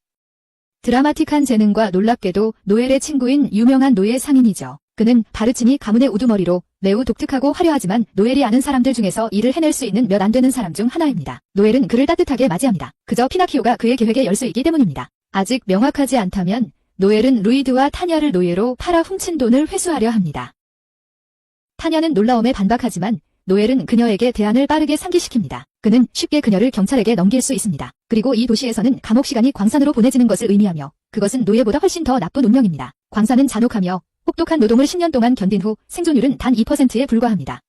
드라마틱한 재능과 놀랍게도 노엘의 친구인 유명한 노예 상인이죠. 그는 바르치니 가문의 우두머리로 매우 독특하고 화려하지만 노엘이 아는 사람들 중에서 일을 해낼 수 있는 몇 안 되는 사람 중 하나입니다. 노엘은 그를 따뜻하게 맞이합니다. 그저 피나키오가 그의 계획의 열수이기 때문입니다. 아직 명확하지 않다면 노엘은 루이드와 타냐를 노예로 팔아 훔친 돈을 회수하려 합니다. 타냐는 놀라움에 반박하지만 노엘은 그녀에게 대안을 빠르게 상기시킵니다. 그는 쉽게 그녀를 경찰에게 넘길 수 있습니다. 그리고 이 도시에서는 감옥 시간이 광산으로 보내지는 것을 의미하며 그것은 노예보다 훨씬 더 나쁜 운명입니다. 광산은 잔혹하며 혹독한 노동을 10년 동안 견딘 후 생존율은 단 2%에 불과합니다.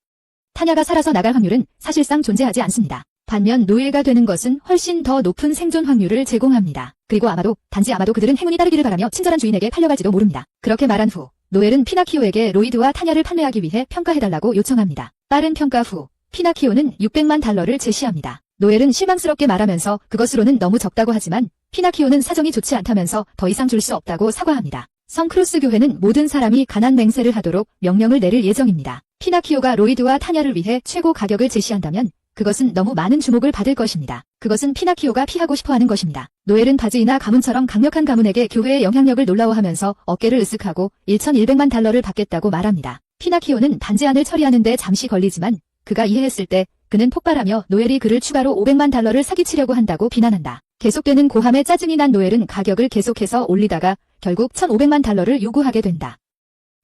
타냐가 살아서 나갈 확률은 사실상 존재하지 않습니다. 반면 노예가 되는 것은 훨씬 더 높은 생존 확률을 제공합니다. 그리고 단지 아마도 그들은 행운이 따르기를 바라며 친절한 주인에게 팔려갈지도 모릅니다. 그렇게 말한 후 노엘은 피나키오에게 로이드와 타냐를 판매하기 위해 평가해달라고 요청합니다. 빠른 평가 후 피나키오는 600만 달러를 제시합니다. 노엘은 실망스럽게 말하면서 그것으로는 너무 적다고 하지만 피나키오는 사정이 좋지 않다면서 더 이상 줄 수 없다고 사과합니다. 성크루스 교회는 모든 사람이 가난 맹세를 하도록 명령을 내릴 예정입니다. 피나키오가 로이드와 타냐를 위해 최고 가격을 제시한다면 그것은 너무 많은 주목을 받을 것입니다. 그것은 피나키오가 피하고 싶어하는 것입니다. 노엘은 바지이나 가문처럼 강력한 가문에게 교회의 영향력을 놀라워하면서 어깨를 으쓱하고 1,100만 달러를 받겠다고 말합니다. 피나키오는 반제안을 처리하는 데 잠시 걸리지만 그가 이해했을 때 그는 폭발하며 노엘이 그를 추가로 500만 달러를 사기치려고 한다고 비난한다. 계속되는 고함에 짜증이 난 노엘은 가격을 계속해서 올리다가 결국 1,500만 달러를 요구하게 된다.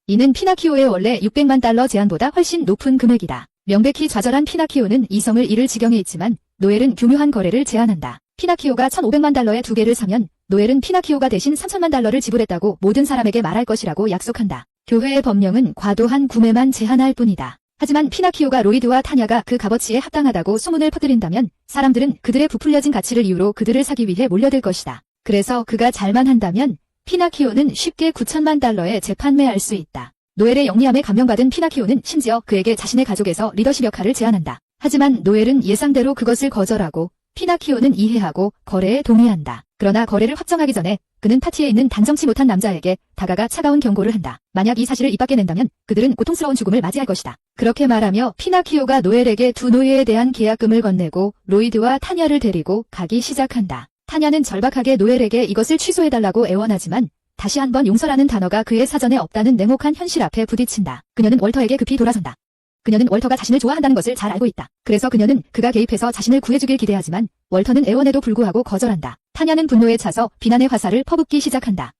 이는 피나키오의 원래 600만 달러 제안보다 훨씬 높은 금액이다. 명백히 좌절한 피나키오는 이성을 잃을 지경에 있지만 노엘은 교묘한 거래를 제안한다. 피나키오가 1,500만 달러에 2개를 사면 노엘은 피나키오가 대신 3,000만 달러를 지불했다고 모든 사람에게 말할 것이라고 약속한다. 교회의 법령은 과도한 구매만 제한할 뿐이다. 하지만 피나키오가 로이드와 타냐가 그 값어치에 합당하다고 소문을 퍼뜨린다면 사람들은 그들의 부풀려진 가치를 이유로 그들을 사기 위해 몰려들 것이다. 그래서 그가 잘만 한다면 피나키오는 쉽게 9,000만 달러에 재판매할 수 있다. 노엘의 영리함에 감명받은 피나키오는 심지어 그에게 자신의 가족에서 리더십 역할을 제안한다. 하지만 노엘은 예상대로 그것을 거절하고 피나키오는 이해하고 거래에 동의한다. 그러나 거래를 확정하기 전에 그는 파티에 있는 단정치 못한 남자에게 다가가 차가운 경고를 한다. 만약 이 사실을 입 밖에 낸다면 그들은 고통스러운 죽음을 맞이할 것이다. 그렇게 말하며 피나키오가 노엘에게 두 노예에 대한 계약금을 건네고 로이드와 타냐를 데리고 가기 시작한다. 타냐는 절박하게 노엘에게 이것을 취소해달라고 애원하지만 다시 한번 용서라는 단어가 그의 사전에 없다는 냉혹한 현실 앞에 부딪힌다. 그녀는 월터에게 급히 돌아선다. 그녀는 월터가 자신을 좋아한다는 것을 잘 알고 있다. 그래서 그녀는 그가 개입해서 자신을 구해주길 기대하지만 월터는 애원에도 불구하고 거절한다. 타냐는 분노에 차서 비난의 화살을 퍼붓기 시작한다.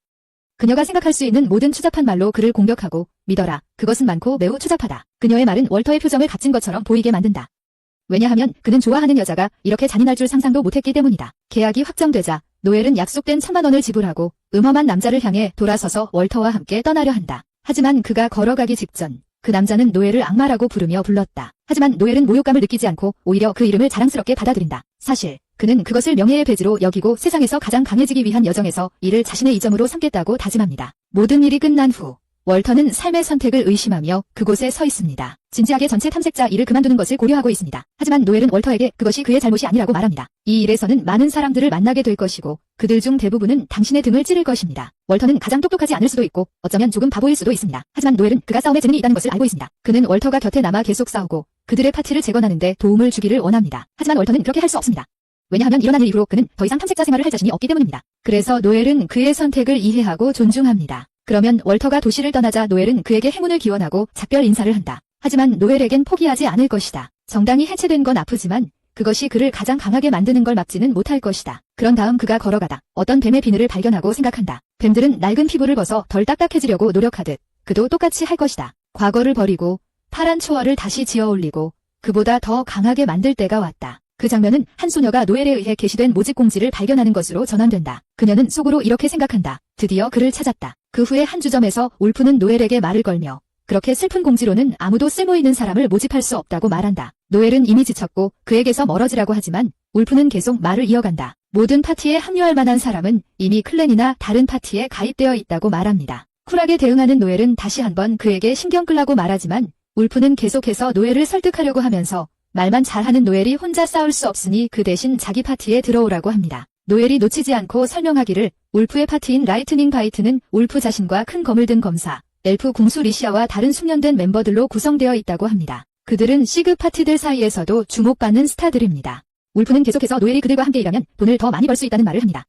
그녀가 생각할 수 있는 모든 추잡한 말로 그를 공격하고 믿어라. 그것은 많고 매우 추잡하다. 그녀의 말은 월터의 표정을 갇힌 것처럼 보이게 만든다. 왜냐하면 그는 좋아하는 여자가 이렇게 잔인할 줄 상상도 못했기 때문이다. 계약이 확정되자 노엘은 약속된 1,000만 원을 지불하고 음험한 남자를 향해 돌아서서 월터와 함께 떠나려 한다. 하지만 그가 걸어가기 직전 그 남자는 노엘을 악마라고 부르며 불렀다. 하지만 노엘은 모욕감을 느끼지 않고 오히려 그 이름을 자랑스럽게 받아들인다. 사실 그는 그것을 명예의 배지로 여기고 세상에서 가장 강해지기 위한 여정에서 이를 자신의 이점으로 삼겠다고 다짐합니다. 모든 일이 끝난 후 월터는 삶의 선택을 의심하며 그곳에 서 있습니다. 진지하게 전체 탐색자 일을 그만두는 것을 고려하고 있습니다. 하지만 노엘은 월터에게 그것이 그의 잘못이 아니라고 말합니다. 이 일에서는 많은 사람들을 만나게 될 것이고 그들 중 대부분은 당신의 등을 찌를 것입니다. 월터는 가장 똑똑하지 않을 수도 있고 어쩌면 조금 바보일 수도 있습니다. 하지만 노엘은 그가 싸움에 재능이 있다는 것을 알고 있습니다. 그는 월터가 곁에 남아 계속 싸우고 그들의 파티를 재건하는 데 도움을 주기를 원합니다. 하지만 월터는 그렇게 할 수 없습니다. 왜냐하면 일어난 일 이후로 그는 더 이상 탐색자 생활을 할 자신이 없기 때문입니다. 그래서 노엘은 그의 선택을 이해하고 존중합니다. 그러면 월터가 도시를 떠나자 노엘은 그에게 행운을 기원하고 작별 인사를 한다. 하지만 노엘에겐 포기하지 않을 것이다. 정당이 해체된 건 아프지만 그것이 그를 가장 강하게 만드는 걸 막지는 못할 것이다. 그런 다음 그가 걸어가다 어떤 뱀의 비늘을 발견하고 생각한다. 뱀들은 낡은 피부를 벗어 덜 딱딱해지려고 노력하듯 그도 똑같이 할 것이다. 과거를 버리고 파란 초월을 다시 지어올리고 그보다 더 강하게 만들 때가 왔다. 그 장면은 한 소녀가 노엘에 의해 게시된 모집 공지를 발견하는 것으로 전환된다. 그녀는 속으로 이렇게 생각한다. 드디어 그를 찾았다. 그 후에 한 주점에서 울프는 노엘에게 말을 걸며 그렇게 슬픈 공지로는 아무도 쓸모있는 사람을 모집할 수 없다고 말한다. 노엘은 이미 지쳤고 그에게서 멀어지라고 하지만 울프는 계속 말을 이어간다. 모든 파티에 합류할 만한 사람은 이미 클랜이나 다른 파티에 가입되어 있다고 말합니다. 쿨하게 대응하는 노엘은 다시 한번 그에게 신경 끌라고 말하지만 울프는 계속해서 노엘을 설득하려고 하면서 말만 잘하는 노엘이 혼자 싸울 수 없으니 그 대신 자기 파티에 들어오라고 합니다. 노엘이 놓치지 않고 설명하기를 울프의 파티인 라이트닝 바이트는 울프 자신과 큰 검을 든 검사, 엘프 궁수 리시아와 다른 숙련된 멤버들로 구성되어 있다고 합니다. 그들은 시그 파티들 사이에서도 주목받는 스타들입니다. 울프는 계속해서 노엘이 그들과 함께 일하면 돈을 더 많이 벌 수 있다는 말을 합니다.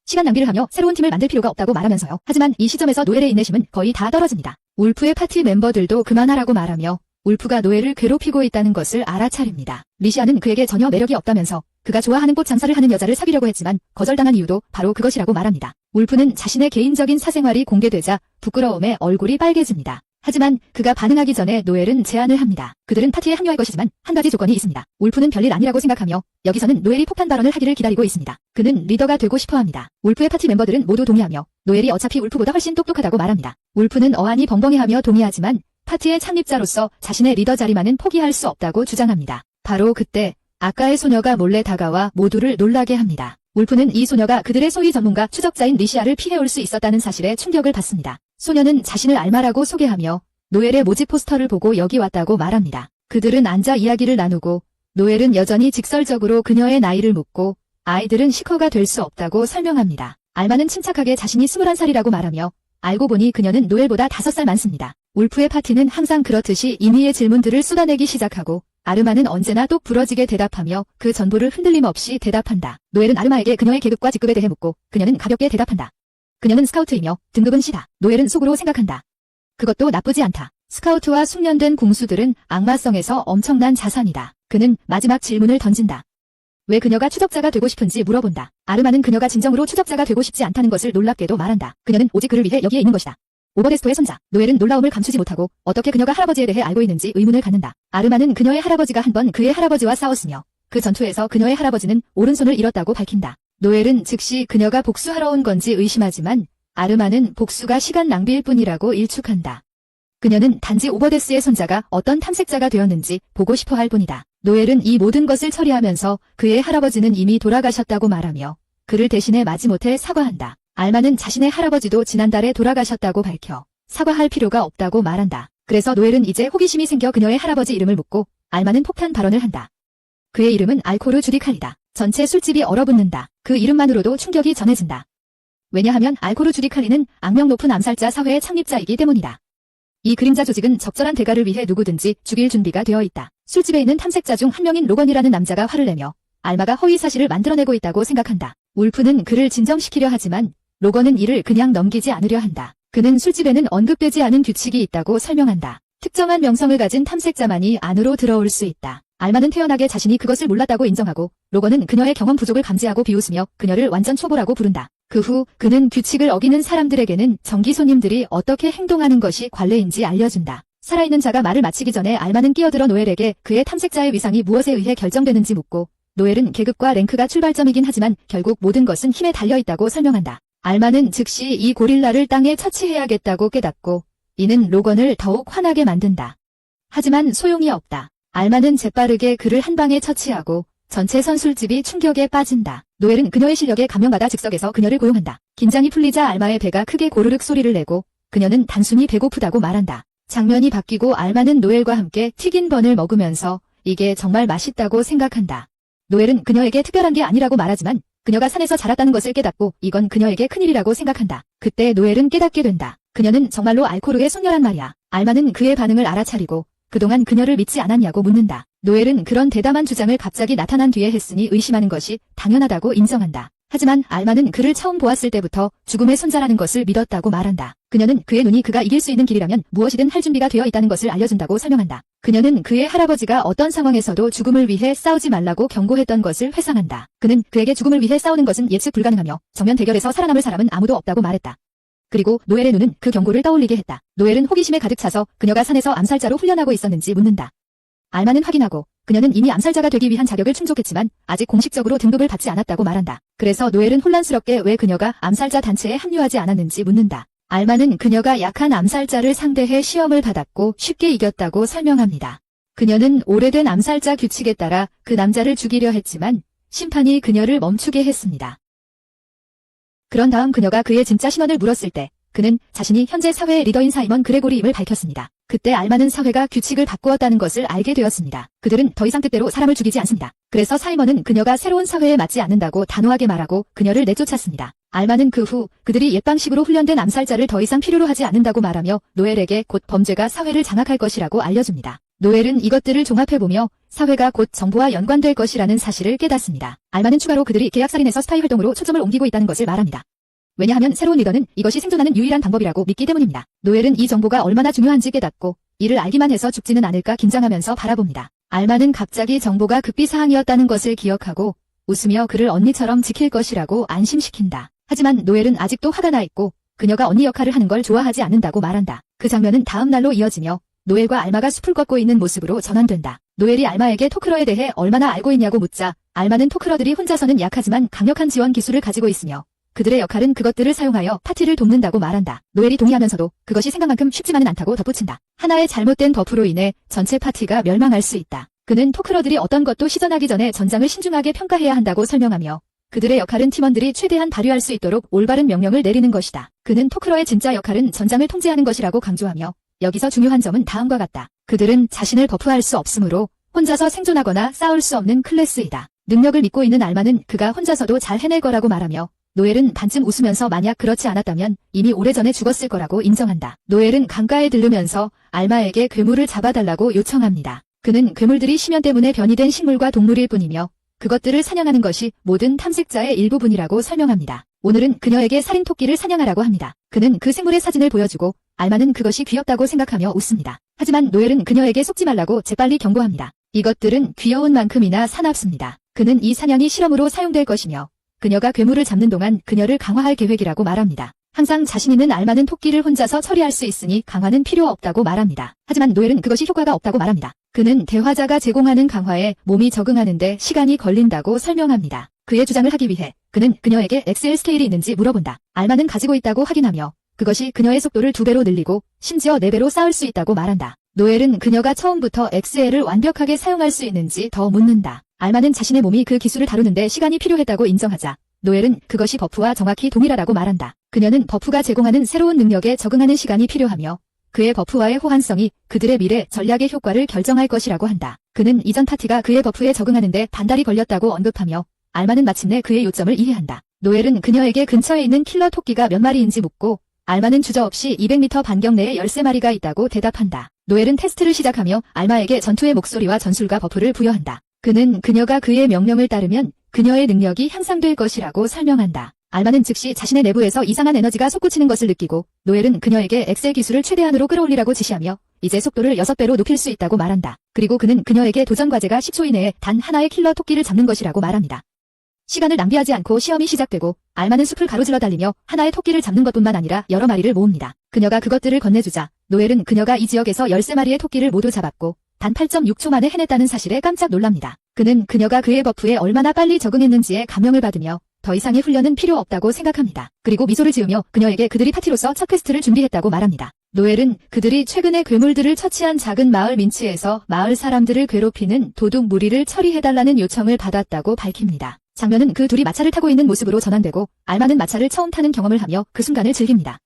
시간 낭비를 하며 새로운 팀을 만들 필요가 없다고 말하면서요. 하지만 이 시점에서 노엘의 인내심은 거의 다 떨어집니다. 울프의 파티 멤버들도 그만하라고 말하며 울프가 노엘을 괴롭히고 있다는 것을 알아차립니다. 리시아는 그에게 전혀 매력이 없다면서 그가 좋아하는 꽃 장사를 하는 여자를 사귀려고 했지만 거절당한 이유도 바로 그것이라고 말합니다. 울프는 자신의 개인적인 사생활이 공개되자 부끄러움에 얼굴이 빨개집니다. 하지만 그가 반응하기 전에 노엘은 제안을 합니다. 그들은 파티에 합류할 것이지만 한 가지 조건이 있습니다. 울프는 별일 아니라고 생각하며 여기서는 노엘이 폭탄 발언을 하기를 기다리고 있습니다. 그는 리더가 되고 싶어합니다. 울프의 파티 멤버들은 모두 동의하며 노엘이 어차피 울프보다 훨씬 똑똑하다고 말합니다. 울프는 어안이 벙벙해하며 동의하지만 파티의 창립자로서 자신의 리더 자리만은 포기할 수 없다고 주장합니다. 바로 그때 아까의 소녀가 몰래 다가와 모두를 놀라게 합니다. 울프는 이 소녀가 그들의 소위 전문가 추적자인 리시아를 피해올 수 있었다는 사실에 충격을 받습니다. 소녀는 자신을 알마라고 소개하며 노엘의 모집 포스터를 보고 여기 왔다고 말합니다. 그들은 앉아 이야기를 나누고 노엘은 여전히 직설적으로 그녀의 나이를 묻고 아이들은 시커가 될 수 없다고 설명합니다. 알마는 침착하게 자신이 21살이라고 말하며 알고 보니 그녀는 노엘보다 5살 많습니다. 울프의 파티는 항상 그렇듯이 임의의 질문들을 쏟아내기 시작하고 아르마는 언제나 똑 부러지게 대답하며 그 전부를 흔들림 없이 대답한다. 노엘은 아르마에게 그녀의 계급과 직급에 대해 묻고 그녀는 가볍게 대답한다. 그녀는 스카우트이며 등급은 C다. 노엘은 속으로 생각한다. 그것도 나쁘지 않다. 스카우트와 숙련된 궁수들은 악마성에서 엄청난 자산이다. 그는 마지막 질문을 던진다. 왜 그녀가 추적자가 되고 싶은지 물어본다. 아르마는 그녀가 진정으로 추적자가 되고 싶지 않다는 것을 놀랍게도 말한다. 그녀는 오직 그를 위해 여기에 있는 것이다. 오버데스토의 손자. 노엘은 놀라움을 감추지 못하고 어떻게 그녀가 할아버지에 대해 알고 있는지 의문을 갖는다. 아르마는 그녀의 할아버지가 한 번 그의 할아버지와 싸웠으며 그 전투에서 그녀의 할아버지는 오른손을 잃었다고 밝힌다. 노엘은 즉시 그녀가 복수하러 온 건지 의심하지만 아르마는 복수가 시간 낭비일 뿐이라고 일축한다. 그녀는 단지 오버데스의 손자가 어떤 탐색자가 되었는지 보고 싶어 할 뿐이다. 노엘은 이 모든 것을 처리하면서 그의 할아버지는 이미 돌아가셨다고 말하며 그를 대신해 마지못해 사과한다. 알마는 자신의 할아버지도 지난달에 돌아가셨다고 밝혀 사과할 필요가 없다고 말한다. 그래서 노엘은 이제 호기심이 생겨 그녀의 할아버지 이름을 묻고 알마는 폭탄 발언을 한다. 그의 이름은 알코르 주디칼리다. 전체 술집이 얼어붙는다. 그 이름만으로도 충격이 전해진다. 왜냐하면 알코르 주디칼리는 악명 높은 암살자 사회의 창립자이기 때문이다. 이 그림자 조직은 적절한 대가를 위해 누구든지 죽일 준비가 되어 있다. 술집에 있는 탐색자 중 한 명인 로건이라는 남자가 화를 내며 알마가 허위 사실을 만들어내고 있다고 생각한다. 울프는 그를 진정시키려 하지만 로건은 이를 그냥 넘기지 않으려 한다. 그는 술집에는 언급되지 않은 규칙이 있다고 설명한다. 특정한 명성을 가진 탐색자만이 안으로 들어올 수 있다. 알마는 태연하게 자신이 그것을 몰랐다고 인정하고 로건은 그녀의 경험 부족을 감지하고 비웃으며 그녀를 완전 초보라고 부른다. 그 후 그는 규칙을 어기는 사람들에게는 정기 손님들이 어떻게 행동하는 것이 관례인지 알려준다. 살아있는 자가 말을 마치기 전에 알마는 끼어들어 노엘에게 그의 탐색자의 위상이 무엇에 의해 결정되는지 묻고 노엘은 계급과 랭크가 출발점이긴 하지만 결국 모든 것은 힘에 달려있다고 설명한다. 알마는 즉시 이 고릴라를 땅에 처치해야겠다고 깨닫고 이는 로건을 더욱 화나게 만든다. 하지만 소용이 없다. 알마는 재빠르게 그를 한 방에 처치하고 전체 선술집이 충격에 빠진다. 노엘은 그녀의 실력에 감명받아 즉석에서 그녀를 고용한다. 긴장이 풀리자 알마의 배가 크게 고르륵 소리를 내고 그녀는 단순히 배고프다고 말한다. 장면이 바뀌고 알마는 노엘과 함께 튀긴 번을 먹으면서 이게 정말 맛있다고 생각한다. 노엘은 그녀에게 특별한 게 아니라고 말하지만 그녀가 산에서 자랐다는 것을 깨닫고 이건 그녀에게 큰일이라고 생각한다. 그때 노엘은 깨닫게 된다. 그녀는 정말로 알코르의 손녀란 말이야. 알마는 그의 반응을 알아차리고 그동안 그녀를 믿지 않았냐고 묻는다. 노엘은 그런 대담한 주장을 갑자기 나타난 뒤에 했으니 의심하는 것이 당연하다고 인정한다. 하지만 알마는 그를 처음 보았을 때부터 죽음의 손자라는 것을 믿었다고 말한다. 그녀는 그의 눈이 그가 이길 수 있는 길이라면 무엇이든 할 준비가 되어 있다는 것을 알려준다고 설명한다. 그녀는 그의 할아버지가 어떤 상황에서도 죽음을 위해 싸우지 말라고 경고했던 것을 회상한다. 그는 그에게 죽음을 위해 싸우는 것은 예측 불가능하며 정면 대결에서 살아남을 사람은 아무도 없다고 말했다. 그리고 노엘의 눈은 그 경고를 떠올리게 했다. 노엘은 호기심에 가득 차서 그녀가 산에서 암살자로 훈련하고 있었는지 묻는다. 알마는 확인하고 그녀는 이미 암살자가 되기 위한 자격을 충족했지만 아직 공식적으로 등급을 받지 않았다고 말한다. 그래서 노엘은 혼란스럽게 왜 그녀가 암살자 단체에 합류하지 않았는지 묻는다. 알마는 그녀가 약한 암살자를 상대해 시험을 받았고 쉽게 이겼다고 설명합니다. 그녀는 오래된 암살자 규칙에 따라 그 남자를 죽이려 했지만 심판이 그녀를 멈추게 했습니다. 그런 다음 그녀가 그의 진짜 신원을 물었을 때 그는 자신이 현재 사회의 리더인 사이먼 그레고리임을 밝혔습니다. 그때 알마는 사회가 규칙을 바꾸었다는 것을 알게 되었습니다. 그들은 더 이상 뜻대로 사람을 죽이지 않습니다. 그래서 사이먼은 그녀가 새로운 사회에 맞지 않는다고 단호하게 말하고 그녀를 내쫓았습니다. 알마는 그 후 그들이 옛방식으로 훈련된 암살자를 더 이상 필요로 하지 않는다고 말하며 노엘에게 곧 범죄가 사회를 장악할 것이라고 알려줍니다. 노엘은 이것들을 종합해보며 사회가 곧 정부와 연관될 것이라는 사실을 깨닫습니다. 알마는 추가로 그들이 계약살인에서 스파이 활동으로 초점을 옮기고 있다는 것을 말합니다. 왜냐하면 새로운 리더는 이것이 생존하는 유일한 방법이라고 믿기 때문입니다. 노엘은 이 정보가 얼마나 중요한지 깨닫고 이를 알기만 해서 죽지는 않을까 긴장하면서 바라봅니다. 알마는 갑자기 정보가 급비사항이었다는 것을 기억하고 웃으며 그를 언니처럼 지킬 것이라고 안심시킨다. 하지만 노엘은 아직도 화가 나 있고 그녀가 언니 역할을 하는 걸 좋아하지 않는다고 말한다. 그 장면은 다음 날로 이어지며 노엘과 알마가 숲을 걷고 있는 모습으로 전환된다. 노엘이 알마에게 토크러에 대해 얼마나 알고 있냐고 묻자 알마는 토크러들이 혼자서는 약하지만 강력한 지원 기술을 가지고 있으며 그들의 역할은 그것들을 사용하여 파티를 돕는다고 말한다. 노엘이 동의하면서도 그것이 생각만큼 쉽지만은 않다고 덧붙인다. 하나의 잘못된 버프로 인해 전체 파티가 멸망할 수 있다. 그는 토크러들이 어떤 것도 시전하기 전에 전장을 신중하게 평가해야 한다고 설명하며 그들의 역할은 팀원들이 최대한 발휘할 수 있도록 올바른 명령을 내리는 것이다. 그는 토크러의 진짜 역할은 전장을 통제하는 것이라고 강조하며 여기서 중요한 점은 다음과 같다. 그들은 자신을 버프할 수 없으므로 혼자서 생존하거나 싸울 수 없는 클래스이다. 능력을 믿고 있는 알마는 그가 혼자서도 잘 해낼 거라고 말하며 노엘은 반쯤 웃으면서 만약 그렇지 않았다면 이미 오래전에 죽었을 거라고 인정한다. 노엘은 강가에 들르면서 알마에게 괴물을 잡아달라고 요청합니다. 그는 괴물들이 심연 때문에 변이 된 식물과 동물일 뿐이며 그것들을 사냥하는 것이 모든 탐색자의 일부분이라고 설명합니다. 오늘은 그녀에게 살인토끼를 사냥하라고 합니다. 그는 그 생물의 사진을 보여주고 알마는 그것이 귀엽다고 생각하며 웃습니다. 하지만 노엘은 그녀에게 속지 말라고 재빨리 경고합니다. 이것들은 귀여운 만큼이나 사납습니다. 그는 이 사냥이 실험으로 사용될 것이며 그녀가 괴물을 잡는 동안 그녀를 강화할 계획이라고 말합니다. 항상 자신 있는 알마는 토끼를 혼자서 처리할 수 있으니 강화는 필요 없다고 말합니다. 하지만 노엘은 그것이 효과가 없다고 말합니다. 그는 대화자가 제공하는 강화에 몸이 적응하는데 시간이 걸린다고 설명합니다. 그의 주장을 하기 위해 그는 그녀에게 엑셀 스케일이 있는지 물어본다. 알마는 가지고 있다고 확인하며 그것이 그녀의 속도를 2배로 늘리고 심지어 4배로 쌓을 수 있다고 말한다. 노엘은 그녀가 처음부터 엑셀을 완벽하게 사용할 수 있는지 더 묻는다. 알마는 자신의 몸이 그 기술을 다루는데 시간이 필요했다고 인정하자 노엘은 그것이 버프와 정확히 동일하다고 말한다. 그녀는 버프가 제공하는 새로운 능력에 적응하는 시간이 필요하며 그의 버프와의 호환성이 그들의 미래 전략의 효과를 결정할 것이라고 한다. 그는 이전 파티가 그의 버프에 적응하는데 반달이 걸렸다고 언급하며 알마는 마침내 그의 요점을 이해한다. 노엘은 그녀에게 근처에 있는 킬러 토끼가 몇 마리인지 묻고 알마는 주저없이 200m 반경 내에 13마리가 있다고 대답한다. 노엘은 테스트를 시작하며 알마에게 전투의 목소리와 전술과 버프를 부여한다. 그는 그녀가 그의 명령을 따르면 그녀의 능력이 향상될 것이라고 설명한다. 알마는 즉시 자신의 내부에서 이상한 에너지가 솟구치는 것을 느끼고 노엘은 그녀에게 엑셀 기술을 최대한으로 끌어올리라고 지시하며 이제 속도를 6배로 높일 수 있다고 말한다. 그리고 그는 그녀에게 도전 과제가 10초 이내에 단 하나의 킬러 토끼를 잡는 것이라고 말합니다. 시간을 낭비하지 않고 시험이 시작되고 알마는 숲을 가로질러 달리며 하나의 토끼를 잡는 것뿐만 아니라 여러 마리를 모읍니다. 그녀가 그것들을 건네주자 노엘은 그녀가 이 지역에서 13마리의 토끼를 모두 잡았고 단 8.6초 만에 해냈다는 사실에 깜짝 놀랍니다. 그는 그녀가 그의 버프에 얼마나 빨리 적응했는지에 감명을 받으며 더 이상의 훈련은 필요 없다고 생각합니다. 그리고 미소를 지으며 그녀에게 그들이 파티로서 첫 퀘스트를 준비했다고 말합니다. 노엘은 그들이 최근에 괴물들을 처치한 작은 마을 민치에서 마을 사람들을 괴롭히는 도둑 무리를 처리해달라는 요청을 받았다고 밝힙니다. 장면은 그 둘이 마차를 타고 있는 모습으로 전환되고 알마는 마차를 처음 타는 경험을 하며 그 순간을 즐깁니다.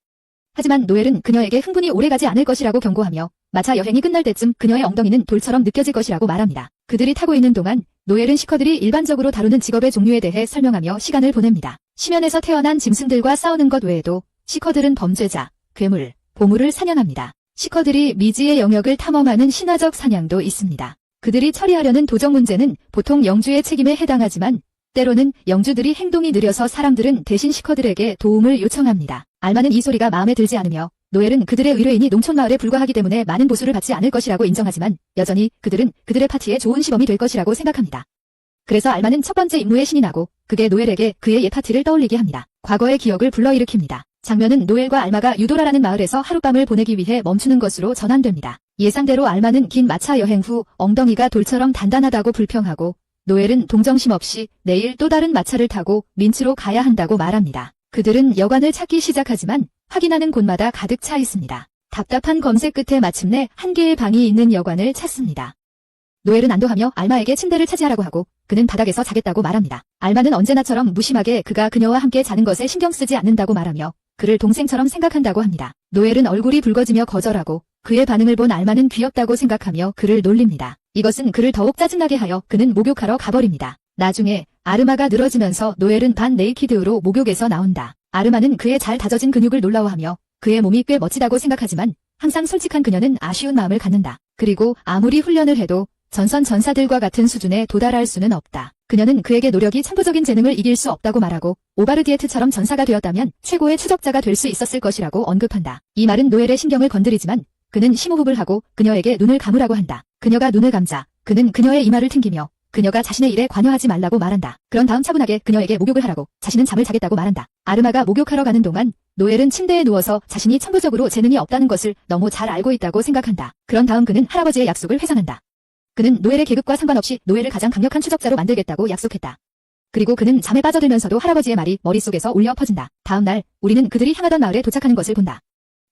하지만 노엘은 그녀에게 흥분이 오래가지 않을 것이라고 경고하며 마차 여행이 끝날 때쯤 그녀의 엉덩이는 돌처럼 느껴질 것이라고 말합니다. 그들이 타고 있는 동안 노엘은 시커들이 일반적으로 다루는 직업의 종류에 대해 설명하며 시간을 보냅니다. 심연에서 태어난 짐승들과 싸우는 것 외에도 시커들은 범죄자, 괴물, 보물을 사냥합니다. 시커들이 미지의 영역을 탐험하는 신화적 사냥도 있습니다. 그들이 처리하려는 도적 문제는 보통 영주의 책임에 해당하지만 때로는 영주들이 행동이 느려서 사람들은 대신 시커들에게 도움을 요청합니다. 알마는 이 소리가 마음에 들지 않으며 노엘은 그들의 의뢰인이 농촌마을에 불과하기 때문에 많은 보수를 받지 않을 것이라고 인정하지만 여전히 그들은 그들의 파티에 좋은 시범이 될 것이라고 생각합니다. 그래서 알마는 첫 번째 임무에 신이 나고 그게 노엘에게 그의 옛 파티를 떠올리게 합니다. 과거의 기억을 불러일으킵니다. 장면은 노엘과 알마가 유도라라는 마을에서 하룻밤을 보내기 위해 멈추는 것으로 전환됩니다. 예상대로 알마는 긴 마차 여행 후 엉덩이가 돌처럼 단단하다고 불평하고 노엘은 동정심 없이 내일 또 다른 마차를 타고 민츠로 가야 한다고 말합니다. 그들은 여관을 찾기 시작하지만 확인하는 곳마다 가득 차 있습니다. 답답한 검색 끝에 마침내 한 개의 방이 있는 여관을 찾습니다. 노엘은 안도하며 알마에게 침대를 차지하라고 하고 그는 바닥에서 자겠다고 말합니다. 알마는 언제나처럼 무심하게 그가 그녀와 함께 자는 것에 신경 쓰지 않는다고 말하며 그를 동생처럼 생각한다고 합니다. 노엘은 얼굴이 붉어지며 거절하고 그의 반응을 본 알마는 귀엽다고 생각하며 그를 놀립니다. 이것은 그를 더욱 짜증나게 하여 그는 목욕하러 가버립니다. 나중에 아르마가 늘어지면서 노엘은 반 네이키드로 목욕에서 나온다. 아르마는 그의 잘 다져진 근육을 놀라워하며 그의 몸이 꽤 멋지다고 생각하지만 항상 솔직한 그녀는 아쉬운 마음을 갖는다. 그리고 아무리 훈련을 해도 전선 전사들과 같은 수준에 도달할 수는 없다. 그녀는 그에게 노력이 천부적인 재능을 이길 수 없다고 말하고 오바르디에트처럼 전사가 되었다면 최고의 추적자가 될 수 있었을 것이라고 언급한다. 이 말은 노엘의 신경을 건드리지만 그는 심호흡을 하고 그녀에게 눈을 감으라고 한다. 그녀가 눈을 감자 그는 그녀의 이마를 튕기며 그녀가 자신의 일에 관여하지 말라고 말한다. 그런 다음 차분하게 그녀에게 목욕을 하라고 자신은 잠을 자겠다고 말한다. 아르마가 목욕하러 가는 동안 노엘은 침대에 누워서 자신이 천부적으로 재능이 없다는 것을 너무 잘 알고 있다고 생각한다. 그런 다음 그는 할아버지의 약속을 회상한다. 그는 노엘의 계급과 상관없이 노엘을 가장 강력한 추적자로 만들겠다고 약속했다. 그리고 그는 잠에 빠져들면서도 할아버지의 말이 머릿속에서 울려 퍼진다. 다음 날 우리는 그들이 향하던 마을에 도착하는 것을 본다.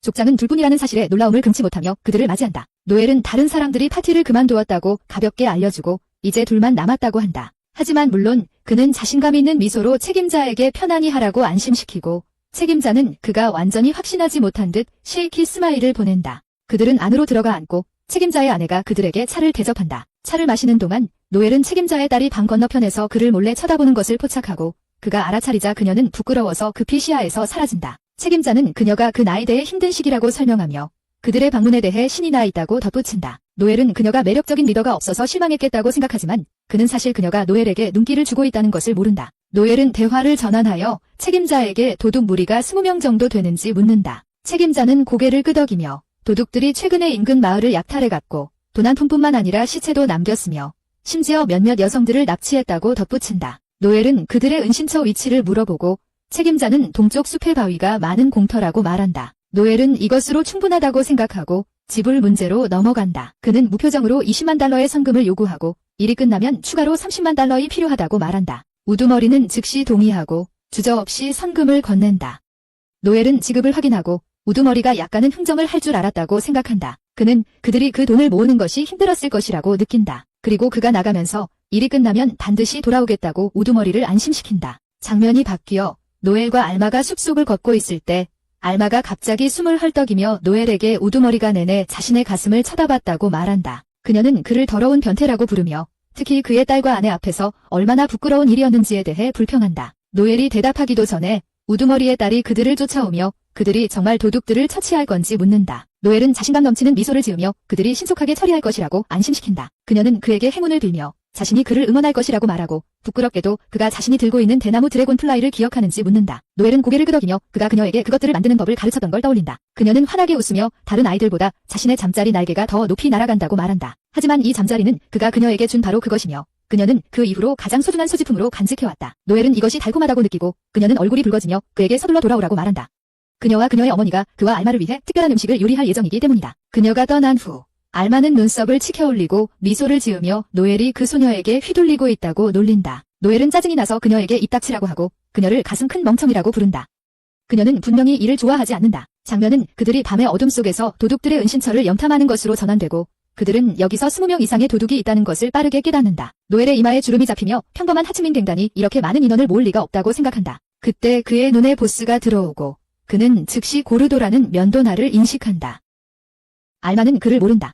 족장은 둘뿐이라는 사실에 놀라움을 금치 못하며 그들을 맞이한다. 노엘은 다른 사람들이 파티를 그만두었다고 가볍게 알려주고 이제 둘만 남았다고 한다. 하지만 물론 그는 자신감 있는 미소로 책임자에게 편안히 하라고 안심시키고 책임자는 그가 완전히 확신하지 못한 듯 쉐이키 스마일을 보낸다. 그들은 안으로 들어가 앉고 책임자의 아내가 그들에게 차를 대접한다. 차를 마시는 동안 노엘은 책임자의 딸이 방 건너편에서 그를 몰래 쳐다보는 것을 포착하고 그가 알아차리자 그녀는 부끄러워서 급히 시야에서 사라진다. 책임자는 그녀가 그 나이대의 힘든 시기라고 설명하며 그들의 방문에 대해 신이 나 있다고 덧붙인다. 노엘은 그녀가 매력적인 리더가 없어서 실망했겠다고 생각하지만 그는 사실 그녀가 노엘에게 눈길을 주고 있다는 것을 모른다. 노엘은 대화를 전환하여 책임자에게 도둑 무리가 20명 정도 되는지 묻는다. 책임자는 고개를 끄덕이며 도둑들이 최근에 인근 마을을 약탈해갔고 돈 한 푼뿐만 아니라 시체도 남겼으며 심지어 몇몇 여성들을 납치했다고 덧붙인다. 노엘은 그들의 은신처 위치를 물어보고 책임자는 동쪽 숲의 바위가 많은 공터라고 말한다. 노엘은 이것으로 충분하다고 생각하고 지불 문제로 넘어간다. 그는 무표정으로 20만 달러의 선금을 요구하고 일이 끝나면 추가로 30만 달러이 필요하다고 말한다. 우두머리는 즉시 동의하고 주저없이 선금을 건넨다. 노엘은 지급을 확인하고 우두머리가 약간은 흥정을 할 줄 알았다고 생각한다. 그는 그들이 그 돈을 모으는 것이 힘들었을 것이라고 느낀다. 그리고 그가 나가면서 일이 끝나면 반드시 돌아오겠다고 우두머리를 안심시킨다. 장면이 바뀌어 노엘과 알마가 숲속을 걷고 있을 때 알마가 갑자기 숨을 헐떡이며 노엘에게 우두머리가 내내 자신의 가슴을 쳐다봤다고 말한다. 그녀는 그를 더러운 변태라고 부르며 특히 그의 딸과 아내 앞에서 얼마나 부끄러운 일이었는지에 대해 불평한다. 노엘이 대답하기도 전에 우두머리의 딸이 그들을 쫓아오며 그들이 정말 도둑들을 처치할 건지 묻는다. 노엘은 자신감 넘치는 미소를 지으며 그들이 신속하게 처리할 것이라고 안심시킨다. 그녀는 그에게 행운을 빌며 자신이 그를 응원할 것이라고 말하고 부끄럽게도 그가 자신이 들고 있는 대나무 드래곤 플라이를 기억하는지 묻는다. 노엘은 고개를 끄덕이며 그가 그녀에게 그것들을 만드는 법을 가르쳤던 걸 떠올린다. 그녀는 환하게 웃으며 다른 아이들보다 자신의 잠자리 날개가 더 높이 날아간다고 말한다. 하지만 이 잠자리는 그가 그녀에게 준 바로 그것이며 그녀는 그 이후로 가장 소중한 소지품으로 간직해왔다. 노엘은 이것이 달콤하다고 느끼고 그녀는 얼굴이 붉어지며 그에게 서둘러 돌아오라고 말한다. 그녀와 그녀의 어머니가 그와 알마를 위해 특별한 음식을 요리할 예정이기 때문이다. 그녀가 떠난 후 알마는 눈썹을 치켜올리고 미소를 지으며 노엘이 그 소녀에게 휘둘리고 있다고 놀린다. 노엘은 짜증이 나서 그녀에게 입 닥치라고 하고 그녀를 가슴 큰 멍청이라고 부른다. 그녀는 분명히 이를 좋아하지 않는다. 장면은 그들이 밤의 어둠 속에서 도둑들의 은신처를 염탐하는 것으로 전환되고 그들은 여기서 20명 이상의 도둑이 있다는 것을 빠르게 깨닫는다. 노엘의 이마에 주름이 잡히며 평범한 하치민 갱단이 이렇게 많은 인원을 모을 리가 없다고 생각한다. 그때 그의 눈에 보스가 들어오고 그는 즉시 고르도라는 면도날을 인식한다. 알마는 그를 모른다.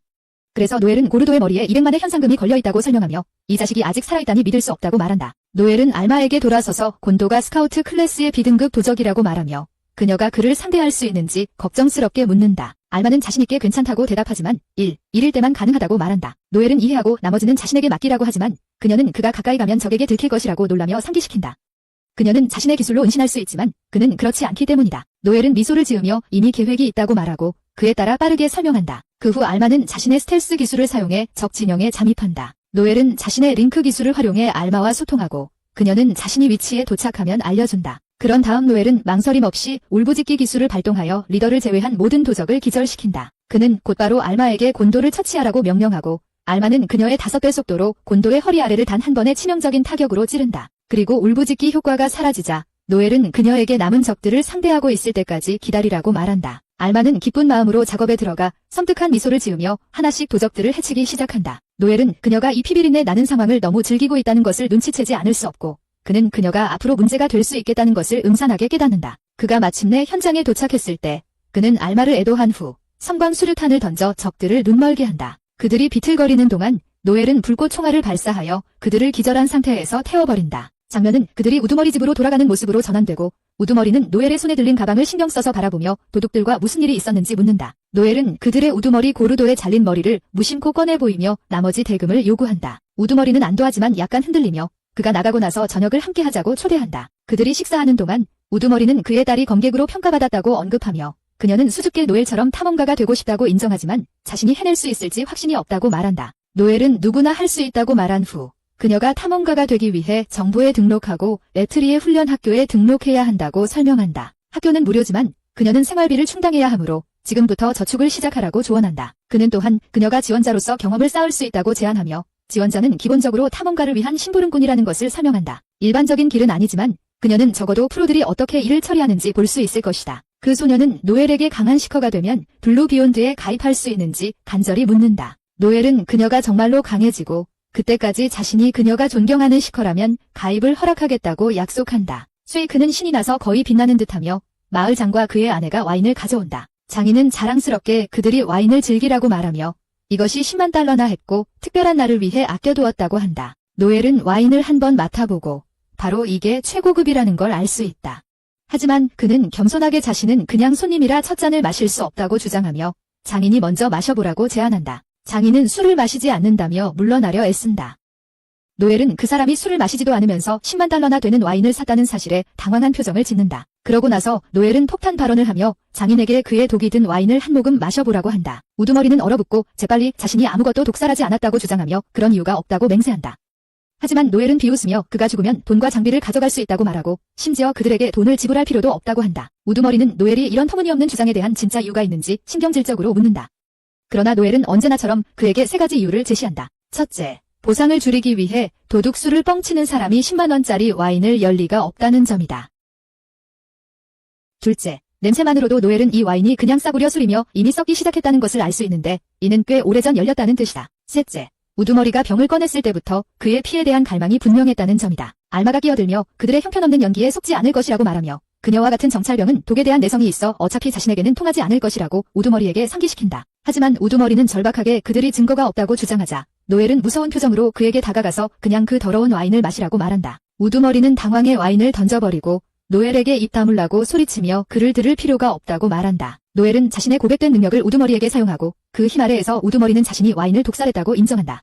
그래서 노엘은 고르도의 머리에 200만의 현상금이 걸려있다고 설명하며 이 자식이 아직 살아있다니 믿을 수 없다고 말한다. 노엘은 알마에게 돌아서서 곤도가 스카우트 클래스의 B등급 도적이라고 말하며 그녀가 그를 상대할 수 있는지 걱정스럽게 묻는다. 알마는 자신있게 괜찮다고 대답하지만 1일 때만 가능하다고 말한다. 노엘은 이해하고 나머지는 자신에게 맡기라고 하지만 그녀는 그가 가까이 가면 적에게 들킬 것이라고 놀라며 상기시킨다. 그녀는 자신의 기술로 은신할 수 있지만 그는 그렇지 않기 때문이다. 노엘은 미소를 지으며 이미 계획이 있다고 말하고 그에 따라 빠르게 설명한다. 그 후 알마는 자신의 스텔스 기술을 사용해 적 진영에 잠입한다. 노엘은 자신의 링크 기술을 활용해 알마와 소통하고 그녀는 자신이 위치에 도착하면 알려준다. 그런 다음 노엘은 망설임 없이 울부짖기 기술을 발동하여 리더를 제외한 모든 도적을 기절시킨다. 그는 곧바로 알마에게 곤도를 처치하라고 명령하고 알마는 그녀의 5배 속도로 곤도의 허리 아래를 단 한 번의 치명적인 타격으로 찌른다. 그리고 울부짖기 효과가 사라지자 노엘은 그녀에게 남은 적들을 상대하고 있을 때까지 기다리라고 말한다. 알마는 기쁜 마음으로 작업에 들어가 섬뜩한 미소를 지으며 하나씩 도적들을 해치기 시작한다. 노엘은 그녀가 이 피비린내 나는 상황을 너무 즐기고 있다는 것을 눈치채지 않을 수 없고 그는 그녀가 앞으로 문제가 될 수 있겠다는 것을 음산하게 깨닫는다. 그가 마침내 현장에 도착했을 때 그는 알마를 애도한 후 섬광 수류탄을 던져 적들을 눈멀게 한다. 그들이 비틀거리는 동안 노엘은 불꽃 총알을 발사하여 그들을 기절한 상태에서 태워버린다. 장면은 그들이 우두머리 집으로 돌아가는 모습으로 전환되고 우두머리는 노엘의 손에 들린 가방을 신경 써서 바라보며 도둑들과 무슨 일이 있었는지 묻는다. 노엘은 그들의 우두머리 고르도에 잘린 머리를 무심코 꺼내 보이며 나머지 대금을 요구한다. 우두머리는 안도하지만 약간 흔들리며 그가 나가고 나서 저녁을 함께 하자고 초대한다. 그들이 식사하는 동안 우두머리는 그의 딸이 검객으로 평가받았다고 언급하며 그녀는 수줍게 노엘처럼 탐험가가 되고 싶다고 인정하지만 자신이 해낼 수 있을지 확신이 없다고 말한다. 노엘은 누구나 할 수 있다고 말한 후 그녀가 탐험가가 되기 위해 정부에 등록하고 에트리의 훈련 학교에 등록해야 한다고 설명한다. 학교는 무료지만 그녀는 생활비를 충당해야 하므로 지금부터 저축을 시작하라고 조언한다. 그는 또한 그녀가 지원자로서 경험을 쌓을 수 있다고 제안하며 지원자는 기본적으로 탐험가를 위한 심부름꾼이라는 것을 설명한다. 일반적인 길은 아니지만 그녀는 적어도 프로들이 어떻게 일을 처리하는지 볼 수 있을 것이다. 그 소녀는 노엘에게 강한 시커가 되면 블루 비욘드에 가입할 수 있는지 간절히 묻는다. 노엘은 그녀가 정말로 강해지고 그때까지 자신이 그녀가 존경하는 시커라면 가입을 허락하겠다고 약속한다. 쉐이크는 신이 나서 거의 빛나는 듯하며 마을 장과 그의 아내가 와인을 가져온다. 장인은 자랑스럽게 그들이 와인을 즐기라고 말하며 이것이 10만 달러나 했고 특별한 날을 위해 아껴두었다고 한다. 노엘은 와인을 한번 맡아보고 바로 이게 최고급이라는 걸 알 수 있다. 하지만 그는 겸손하게 자신은 그냥 손님이라 첫 잔을 마실 수 없다고 주장하며 장인이 먼저 마셔보라고 제안한다. 장인은 술을 마시지 않는다며 물러나려 애쓴다. 노엘은 그 사람이 술을 마시지도 않으면서 10만 달러나 되는 와인을 샀다는 사실에 당황한 표정을 짓는다. 그러고 나서 노엘은 폭탄 발언을 하며 장인에게 그의 독이 든 와인을 한 모금 마셔보라고 한다. 우두머리는 얼어붙고 재빨리 자신이 아무것도 독살하지 않았다고 주장하며 그런 이유가 없다고 맹세한다. 하지만 노엘은 비웃으며 그가 죽으면 돈과 장비를 가져갈 수 있다고 말하고 심지어 그들에게 돈을 지불할 필요도 없다고 한다. 우두머리는 노엘이 이런 터무니없는 주장에 대한 진짜 이유가 있는지 신경질적으로 묻는다. 그러나 노엘은 언제나처럼 그에게 3가지 이유를 제시한다. 첫째, 보상을 줄이기 위해 도둑술을 뻥치는 사람이 10만 원짜리 와인을 열 리가 없다는 점이다. 둘째, 냄새만으로도 노엘은 이 와인이 그냥 싸구려 술이며 이미 썩기 시작했다는 것을 알 수 있는데 이는 꽤 오래전 열렸다는 뜻이다. 셋째, 우두머리가 병을 꺼냈을 때부터 그의 피에 대한 갈망이 분명했다는 점이다. 알마가 끼어들며 그들의 형편없는 연기에 속지 않을 것이라고 말하며 그녀와 같은 정찰병은 독에 대한 내성이 있어 어차피 자신에게는 통하지 않을 것이라고 우두머리에게 상기시킨다. 하지만 우두머리는 절박하게 그들이 증거가 없다고 주장하자 노엘은 무서운 표정으로 그에게 다가가서 그냥 그 더러운 와인을 마시라고 말한다. 우두머리는 당황해 와인을 던져버리고 노엘에게 입 다물라고 소리치며 그를 들을 필요가 없다고 말한다. 노엘은 자신의 고백된 능력을 우두머리에게 사용하고 그 힘 아래에서 우두머리는 자신이 와인을 독살했다고 인정한다.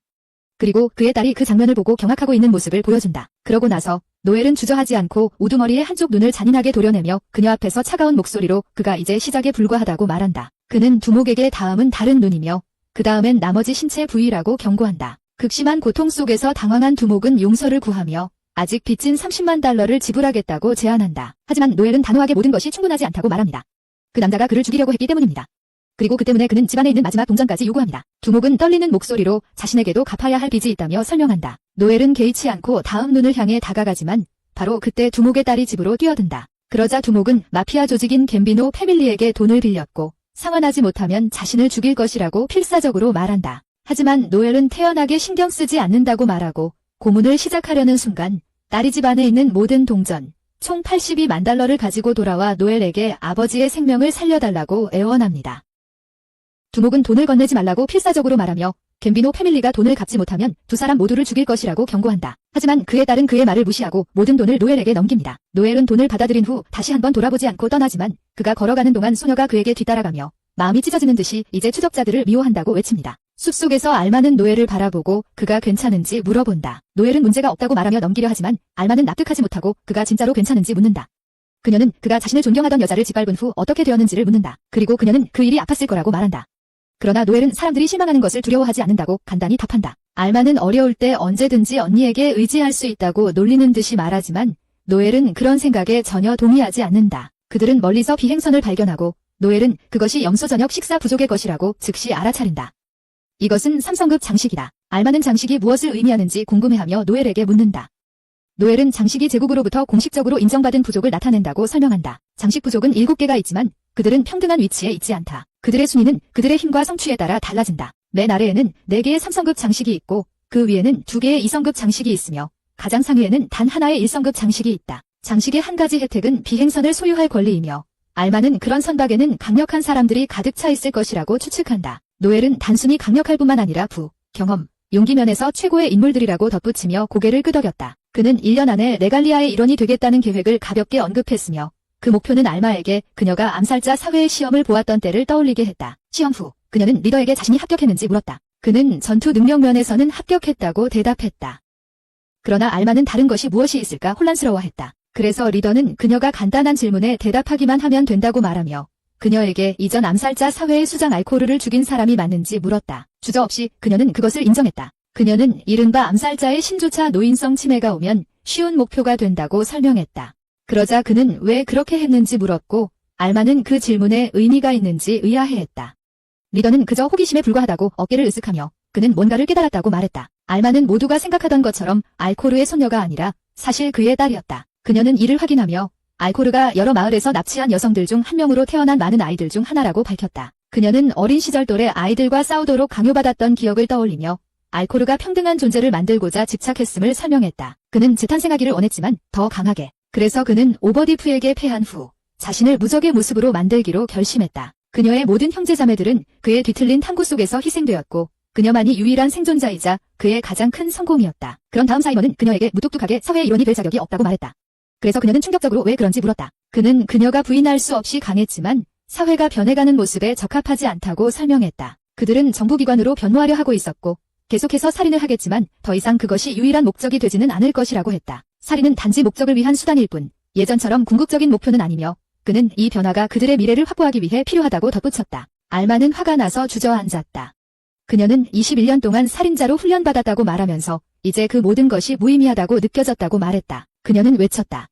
그리고 그의 딸이 그 장면을 보고 경악하고 있는 모습을 보여준다. 그러고 나서 노엘은 주저하지 않고 우두머리의 한쪽 눈을 잔인하게 도려내며 그녀 앞에서 차가운 목소리로 그가 이제 시작에 불과하다고 말한다. 그는 두목에게 다음은 다른 눈이며 그 다음엔 나머지 신체 부위라고 경고한다. 극심한 고통 속에서 당황한 두목은 용서를 구하며 아직 빚진 30만 달러를 지불하겠다고 제안한다. 하지만 노엘은 단호하게 모든 것이 충분하지 않다고 말합니다. 그 남자가 그를 죽이려고 했기 때문입니다. 그리고 그 때문에 그는 집안에 있는 마지막 동전까지 요구합니다. 두목은 떨리는 목소리로 자신에게도 갚아야 할 빚이 있다며 설명한다. 노엘은 개의치 않고 다음 눈을 향해 다가가지만 바로 그때 두목의 딸이 집으로 뛰어든다. 그러자 두목은 마피아 조직인 갬비노 패밀리에게 돈을 빌렸고 상환하지 못하면 자신을 죽일 것이라고 필사적으로 말한다. 하지만 노엘은 태연하게 신경 쓰지 않는다고 말하고 고문을 시작하려는 순간 딸이 집 안에 있는 모든 동전 총 82만 달러를 가지고 돌아와 노엘에게 아버지의 생명을 살려달라고 애원합니다. 두목은 돈을 건네지 말라고 필사적으로 말하며 갬비노 패밀리가 돈을 갚지 못하면 두 사람 모두를 죽일 것이라고 경고한다. 하지만 그의 딸은 그의 말을 무시하고 모든 돈을 노엘에게 넘깁니다. 노엘은 돈을 받아들인 후 다시 한번 돌아보지 않고 떠나지만 그가 걸어가는 동안 소녀가 그에게 뒤따라가며 마음이 찢어지는 듯이 이제 추적자들을 미워한다고 외칩니다. 숲속에서 알마는 노엘을 바라보고 그가 괜찮은지 물어본다. 노엘은 문제가 없다고 말하며 넘기려 하지만 알마는 납득하지 못하고 그가 진짜로 괜찮은지 묻는다. 그녀는 그가 자신을 존경하던 여자를 짓밟은 후 어떻게 되었는지를 묻는다. 그리고 그녀는 그 일이 아팠을 거라고 말한다. 그러나 노엘은 사람들이 실망하는 것을 두려워하지 않는다고 간단히 답한다. 알마는 어려울 때 언제든지 언니에게 의지할 수 있다고 놀리는 듯이 말하지만 노엘은 그런 생각에 전혀 동의하지 않는다. 그들은 멀리서 비행선을 발견하고 노엘은 그것이 염소 저녁 식사 부족의 것이라고 즉시 알아차린다. 이것은 3성급 장식이다. 알마는 장식이 무엇을 의미하는지 궁금해하며 노엘에게 묻는다. 노엘은 장식이 제국으로부터 공식적으로 인정받은 부족을 나타낸다고 설명한다. 장식 부족은 7개가 있지만 그들은 평등한 위치에 있지 않다. 그들의 순위는 그들의 힘과 성취에 따라 달라진다. 맨 아래에는 4개의 3성급 장식이 있고 그 위에는 2개의 2성급 장식이 있으며 가장 상위에는 단 하나의 1성급 장식이 있다. 장식의 한 가지 혜택은 비행선을 소유할 권리이며 알마는 그런 선박에는 강력한 사람들이 가득 차 있을 것이라고 추측한다. 노엘은 단순히 강력할 뿐만 아니라 경험, 용기 면에서 최고의 인물들이라고 덧붙이며 고개를 끄덕였다. 그는 1년 안에 레갈리아의 일원이 되겠다는 계획을 가볍게 언급했으며 그 목표는 알마에게 그녀가 암살자 사회의 시험을 보았던 때를 떠올리게 했다. 시험 후 그녀는 리더에게 자신이 합격했는지 물었다. 그는 전투 능력 면에서는 합격했다고 대답했다. 그러나 알마는 다른 것이 무엇이 있을까 혼란스러워했다. 그래서 리더는 그녀가 간단한 질문에 대답하기만 하면 된다고 말하며 그녀에게 이전 암살자 사회의 수장 알코르를 죽인 사람이 맞는지 물었다. 주저없이 그녀는 그것을 인정했다. 그녀는 이른바 암살자의 신조차 노인성 치매가 오면 쉬운 목표가 된다고 설명했다. 그러자 그는 왜 그렇게 했는지 물었고 알마는 그 질문에 의미가 있는지 의아해했다. 리더는 그저 호기심에 불과하다고 어깨를 으쓱하며 그는 뭔가를 깨달았다고 말했다. 알마는 모두가 생각하던 것처럼 알코르의 손녀가 아니라 사실 그의 딸이었다. 그녀는 이를 확인하며 알코르가 여러 마을에서 납치한 여성들 중 한 명으로 태어난 많은 아이들 중 하나라고 밝혔다. 그녀는 어린 시절 또래 아이들과 싸우도록 강요받았던 기억을 떠올리며 알코르가 평등한 존재를 만들고자 집착했음을 설명했다. 그는 재탄생하기를 원했지만 더 강하게. 그래서 그는 오버디프에게 패한 후 자신을 무적의 모습으로 만들기로 결심했다. 그녀의 모든 형제자매들은 그의 뒤틀린 탐구 속에서 희생되었고 그녀만이 유일한 생존자이자 그의 가장 큰 성공이었다. 그런 다음 사이먼은 그녀에게 무뚝뚝하게 사회의 일원이 될 자격이 없다고 말했다. 그래서 그녀는 충격적으로 왜 그런지 물었다. 그는 그녀가 부인할 수 없이 강했지만 사회가 변해가는 모습에 적합하지 않다고 설명했다. 그들은 정부기관으로 변모하려 하고 있었고 계속해서 살인을 하겠지만 더 이상 그것이 유일한 목적이 되지는 않을 것이라고 했다. 살인은 단지 목적을 위한 수단일 뿐 예전처럼 궁극적인 목표는 아니며 그는 이 변화가 그들의 미래를 확보하기 위해 필요하다고 덧붙였다. 알마는 화가 나서 주저앉았다. 그녀는 21년 동안 살인자로 훈련받았다고 말하면서 이제 그 모든 것이 무의미하다고 느껴졌다고 말했다. 그녀는 외쳤다.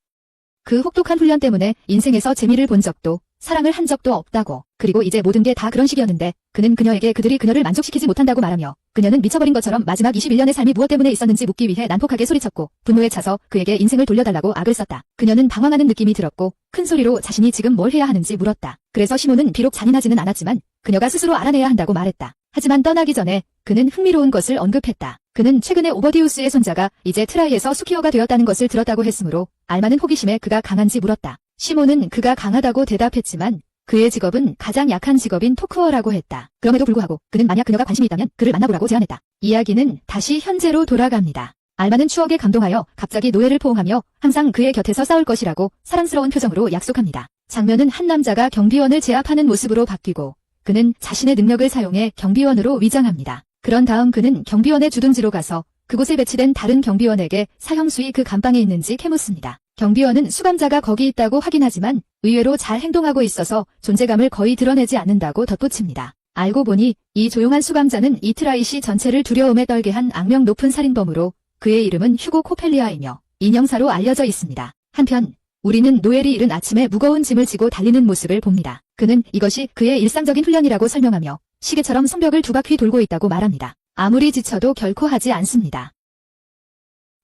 그 혹독한 훈련 때문에 인생에서 재미를 본 적도 사랑을 한 적도 없다고. 그리고 이제 모든 게 다 그런 식이었는데 그는 그녀에게 그들이 그녀를 만족시키지 못한다고 말하며 그녀는 미쳐버린 것처럼 마지막 21년의 삶이 무엇 때문에 있었는지 묻기 위해 난폭하게 소리쳤고 분노에 차서 그에게 인생을 돌려달라고 악을 썼다. 그녀는 방황하는 느낌이 들었고 큰 소리로 자신이 지금 뭘 해야 하는지 물었다. 그래서 시몬은 비록 잔인하지는 않았지만 그녀가 스스로 알아내야 한다고 말했다. 하지만 떠나기 전에 그는 흥미로운 것을 언급했다. 그는 최근에 오버디우스의 손자가 이제 트라이에서 수키어가 되었다는 것을 들었다고 했으므로 알마는 호기심에 그가 강한지 물었다. 시몬은 그가 강하다고 대답했지만 그의 직업은 가장 약한 직업인 토크어라고 했다. 그럼에도 불구하고 그는 만약 그녀가 관심이 있다면 그를 만나보라고 제안했다. 이야기는 다시 현재로 돌아갑니다. 알마는 추억에 감동하여 갑자기 노예를 포옹하며 항상 그의 곁에서 싸울 것이라고 사랑스러운 표정으로 약속합니다. 장면은 한 남자가 경비원을 제압하는 모습으로 바뀌고 그는 자신의 능력을 사용해 경비원으로 위장합니다. 그런 다음 그는 경비원의 주둔지로 가서 그곳에 배치된 다른 경비원에게 사형수이 그 감방에 있는지 캐묻습니다. 경비원은 수감자가 거기 있다고 확인하지만 의외로 잘 행동하고 있어서 존재감을 거의 드러내지 않는다고 덧붙입니다. 알고 보니 이 조용한 수감자는 이 트라이시 전체를 두려움에 떨게 한 악명 높은 살인범으로 그의 이름은 휴고 코펠리아이며 인형사로 알려져 있습니다. 한편 우리는 노엘이 이른 아침에 무거운 짐을 지고 달리는 모습을 봅니다. 그는 이것이 그의 일상적인 훈련이라고 설명하며 시계처럼 성벽을 두 바퀴 돌고 있다고 말합니다. 아무리 지쳐도 결코 하지 않습니다.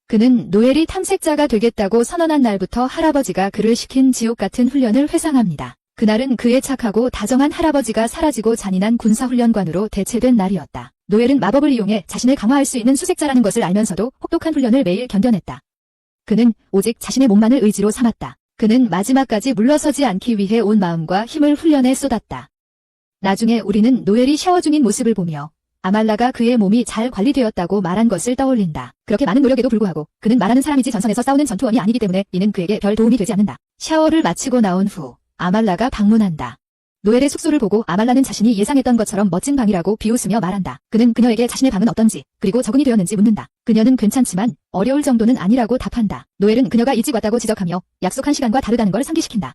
그는 노엘이 탐색자가 되겠다고 선언한 날부터 할아버지가 그를 시킨 지옥 같은 훈련을 회상합니다. 그날은 그의 착하고 다정한 할아버지가 사라지고 잔인한 군사훈련관으로 대체된 날이었다. 노엘은 마법을 이용해 자신을 강화할 수 있는 수색자라는 것을 알면서도 혹독한 훈련을 매일 견뎌냈다. 그는 오직 자신의 몸만을 의지로 삼았다. 그는 마지막까지 물러서지 않기 위해 온 마음과 힘을 훈련에 쏟았다. 나중에 우리는 노엘이 샤워 중인 모습을 보며 아말라가 그의 몸이 잘 관리되었다고 말한 것을 떠올린다. 그렇게 많은 노력에도 불구하고 그는 말하는 사람이지 전선에서 싸우는 전투원이 아니기 때문에 이는 그에게 별 도움이 되지 않는다. 샤워를 마치고 나온 후 아말라가 방문한다. 노엘의 숙소를 보고 아말라는 자신이 예상했던 것처럼 멋진 방이라고 비웃으며 말한다. 그는 그녀에게 자신의 방은 어떤지 그리고 적응이 되었는지 묻는다. 그녀는 괜찮지만 어려울 정도는 아니라고 답한다. 노엘은 그녀가 일찍 왔다고 지적하며 약속한 시간과 다르다는 걸 상기시킨다.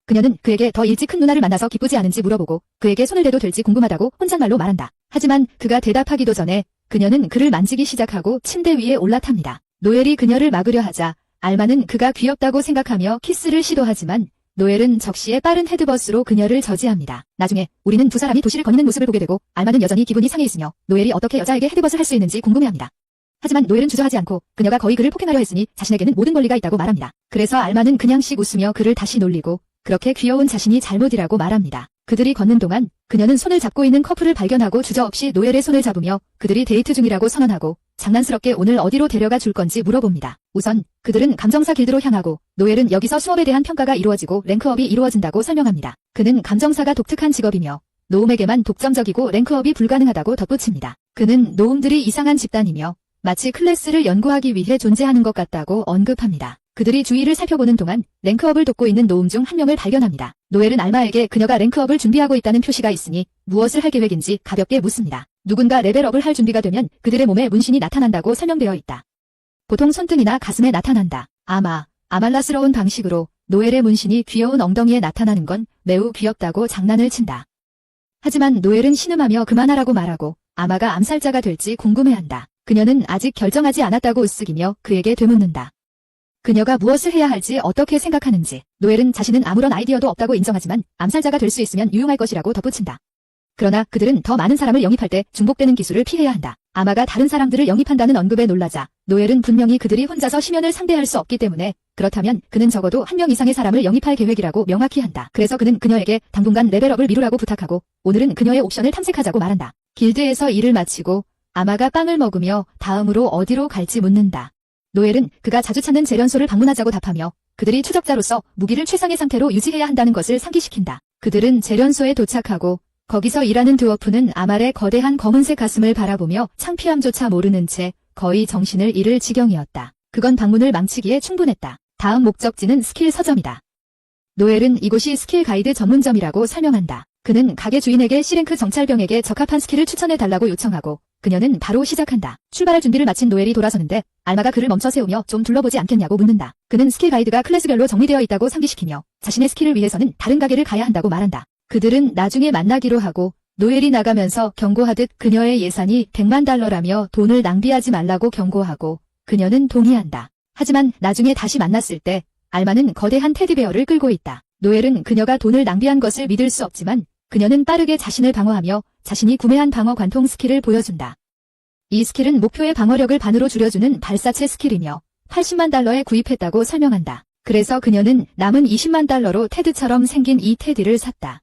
그녀는 그에게 더 일찍 큰 누나를 만나서 기쁘지 않은지 물어보고 그에게 손을 대도 될지 궁금하다고 혼잣말로 말한다. 하지만 그가 대답하기도 전에 그녀는 그를 만지기 시작하고 침대 위에 올라탑니다. 노엘이 그녀를 막으려 하자 알마는 그가 귀엽다고 생각하며 키스를 시도하지만 노엘은 적시에 빠른 헤드버스로 그녀를 저지합니다. 나중에 우리는 두 사람이 도시를 거니는 모습을 보게 되고 알마는 여전히 기분이 상해 있으며 노엘이 어떻게 여자에게 헤드버스를 할 수 있는지 궁금해합니다. 하지만 노엘은 주저하지 않고 그녀가 거의 그를 폭행하려 했으니 자신에게는 모든 권리가 있다고 말합니다. 그래서 알마는 그냥씩 웃으며 그를 다시 놀리고 그렇게 귀여운 자신이 잘못이라고 말합니다. 그들이 걷는 동안 그녀는 손을 잡고 있는 커플을 발견하고 주저없이 노엘의 손을 잡으며 그들이 데이트 중이라고 선언하고 장난스럽게 오늘 어디로 데려가 줄 건지 물어봅니다. 우선 그들은 감정사 길드로 향하고 노엘은 여기서 수업에 대한 평가가 이루어지고 랭크업이 이루어진다고 설명합니다. 그는 감정사가 독특한 직업이며 노움에게만 독점적이고 랭크업이 불가능하다고 덧붙입니다. 그는 노움들이 이상한 집단이며 마치 클래스를 연구하기 위해 존재하는 것 같다고 언급합니다. 그들이 주위를 살펴보는 동안 랭크업을 돕고 있는 노움 중 한 명을 발견합니다. 노엘은 알마에게 그녀가 랭크업을 준비하고 있다는 표시가 있으니 무엇을 할 계획인지 가볍게 묻습니다. 누군가 레벨업을 할 준비가 되면 그들의 몸에 문신이 나타난다고 설명되어 있다. 보통 손등이나 가슴에 나타난다. 아말라스러운 방식으로 노엘의 문신이 귀여운 엉덩이에 나타나는 건 매우 귀엽다고 장난을 친다. 하지만 노엘은 신음하며 그만하라고 말하고 아마가 암살자가 될지 궁금해한다. 그녀는 아직 결정하지 않았다고 으쓱이며 그에게 되묻는다. 그녀가 무엇을 해야 할지 어떻게 생각하는지. 노엘은 자신은 아무런 아이디어도 없다고 인정하지만 암살자가 될 수 있으면 유용할 것이라고 덧붙인다. 그러나 그들은 더 많은 사람을 영입할 때 중복되는 기술을 피해야 한다. 아마가 다른 사람들을 영입한다는 언급에 놀라자 노엘은 분명히 그들이 혼자서 심연을 상대할 수 없기 때문에 그렇다면 그는 적어도 한 명 이상의 사람을 영입할 계획이라고 명확히 한다. 그래서 그는 그녀에게 당분간 레벨업을 미루라고 부탁하고 오늘은 그녀의 옵션을 탐색하자고 말한다. 길드에서 일을 마치고 아마가 빵을 먹으며 다음으로 어디로 갈지 묻는다. 노엘은 그가 자주 찾는 재련소를 방문하자고 답하며 그들이 추적자로서 무기를 최상의 상태로 유지해야 한다는 것을 상기시킨다. 그들은 재련소에 도착하고 거기서 일하는 드워프는 아말의 거대한 검은색 가슴을 바라보며 창피함조차 모르는 채 거의 정신을 잃을 지경이었다. 그건 방문을 망치기에 충분했다. 다음 목적지는 스킬 서점이다. 노엘은 이곳이 스킬 가이드 전문점이라고 설명한다. 그는 가게 주인에게 C랭크 정찰병에게 적합한 스킬을 추천해달라고 요청하고 그녀는 바로 시작한다. 출발할 준비를 마친 노엘이 돌아서는데 알마가 그를 멈춰 세우며 좀 둘러보지 않겠냐고 묻는다. 그는 스킬 가이드가 클래스별로 정리되어 있다고 상기시키며 자신의 스킬을 위해서는 다른 가게를 가야 한다고 말한다. 그들은 나중에 만나기로 하고 노엘이 나가면서 경고하듯 그녀의 예산이 100만 달러라며 돈을 낭비하지 말라고 경고하고 그녀는 동의한다. 하지만 나중에 다시 만났을 때 알마는 거대한 테디베어를 끌고 있다. 노엘은 그녀가 돈을 낭비한 것을 믿을 수 없지만 그녀는 빠르게 자신을 방어하며 자신이 구매한 방어 관통 스킬을 보여준다. 이 스킬은 목표의 방어력을 반으로 줄여주는 발사체 스킬이며 80만 달러에 구입했다고 설명한다. 그래서 그녀는 남은 20만 달러로 테드처럼 생긴 이 테디를 샀다.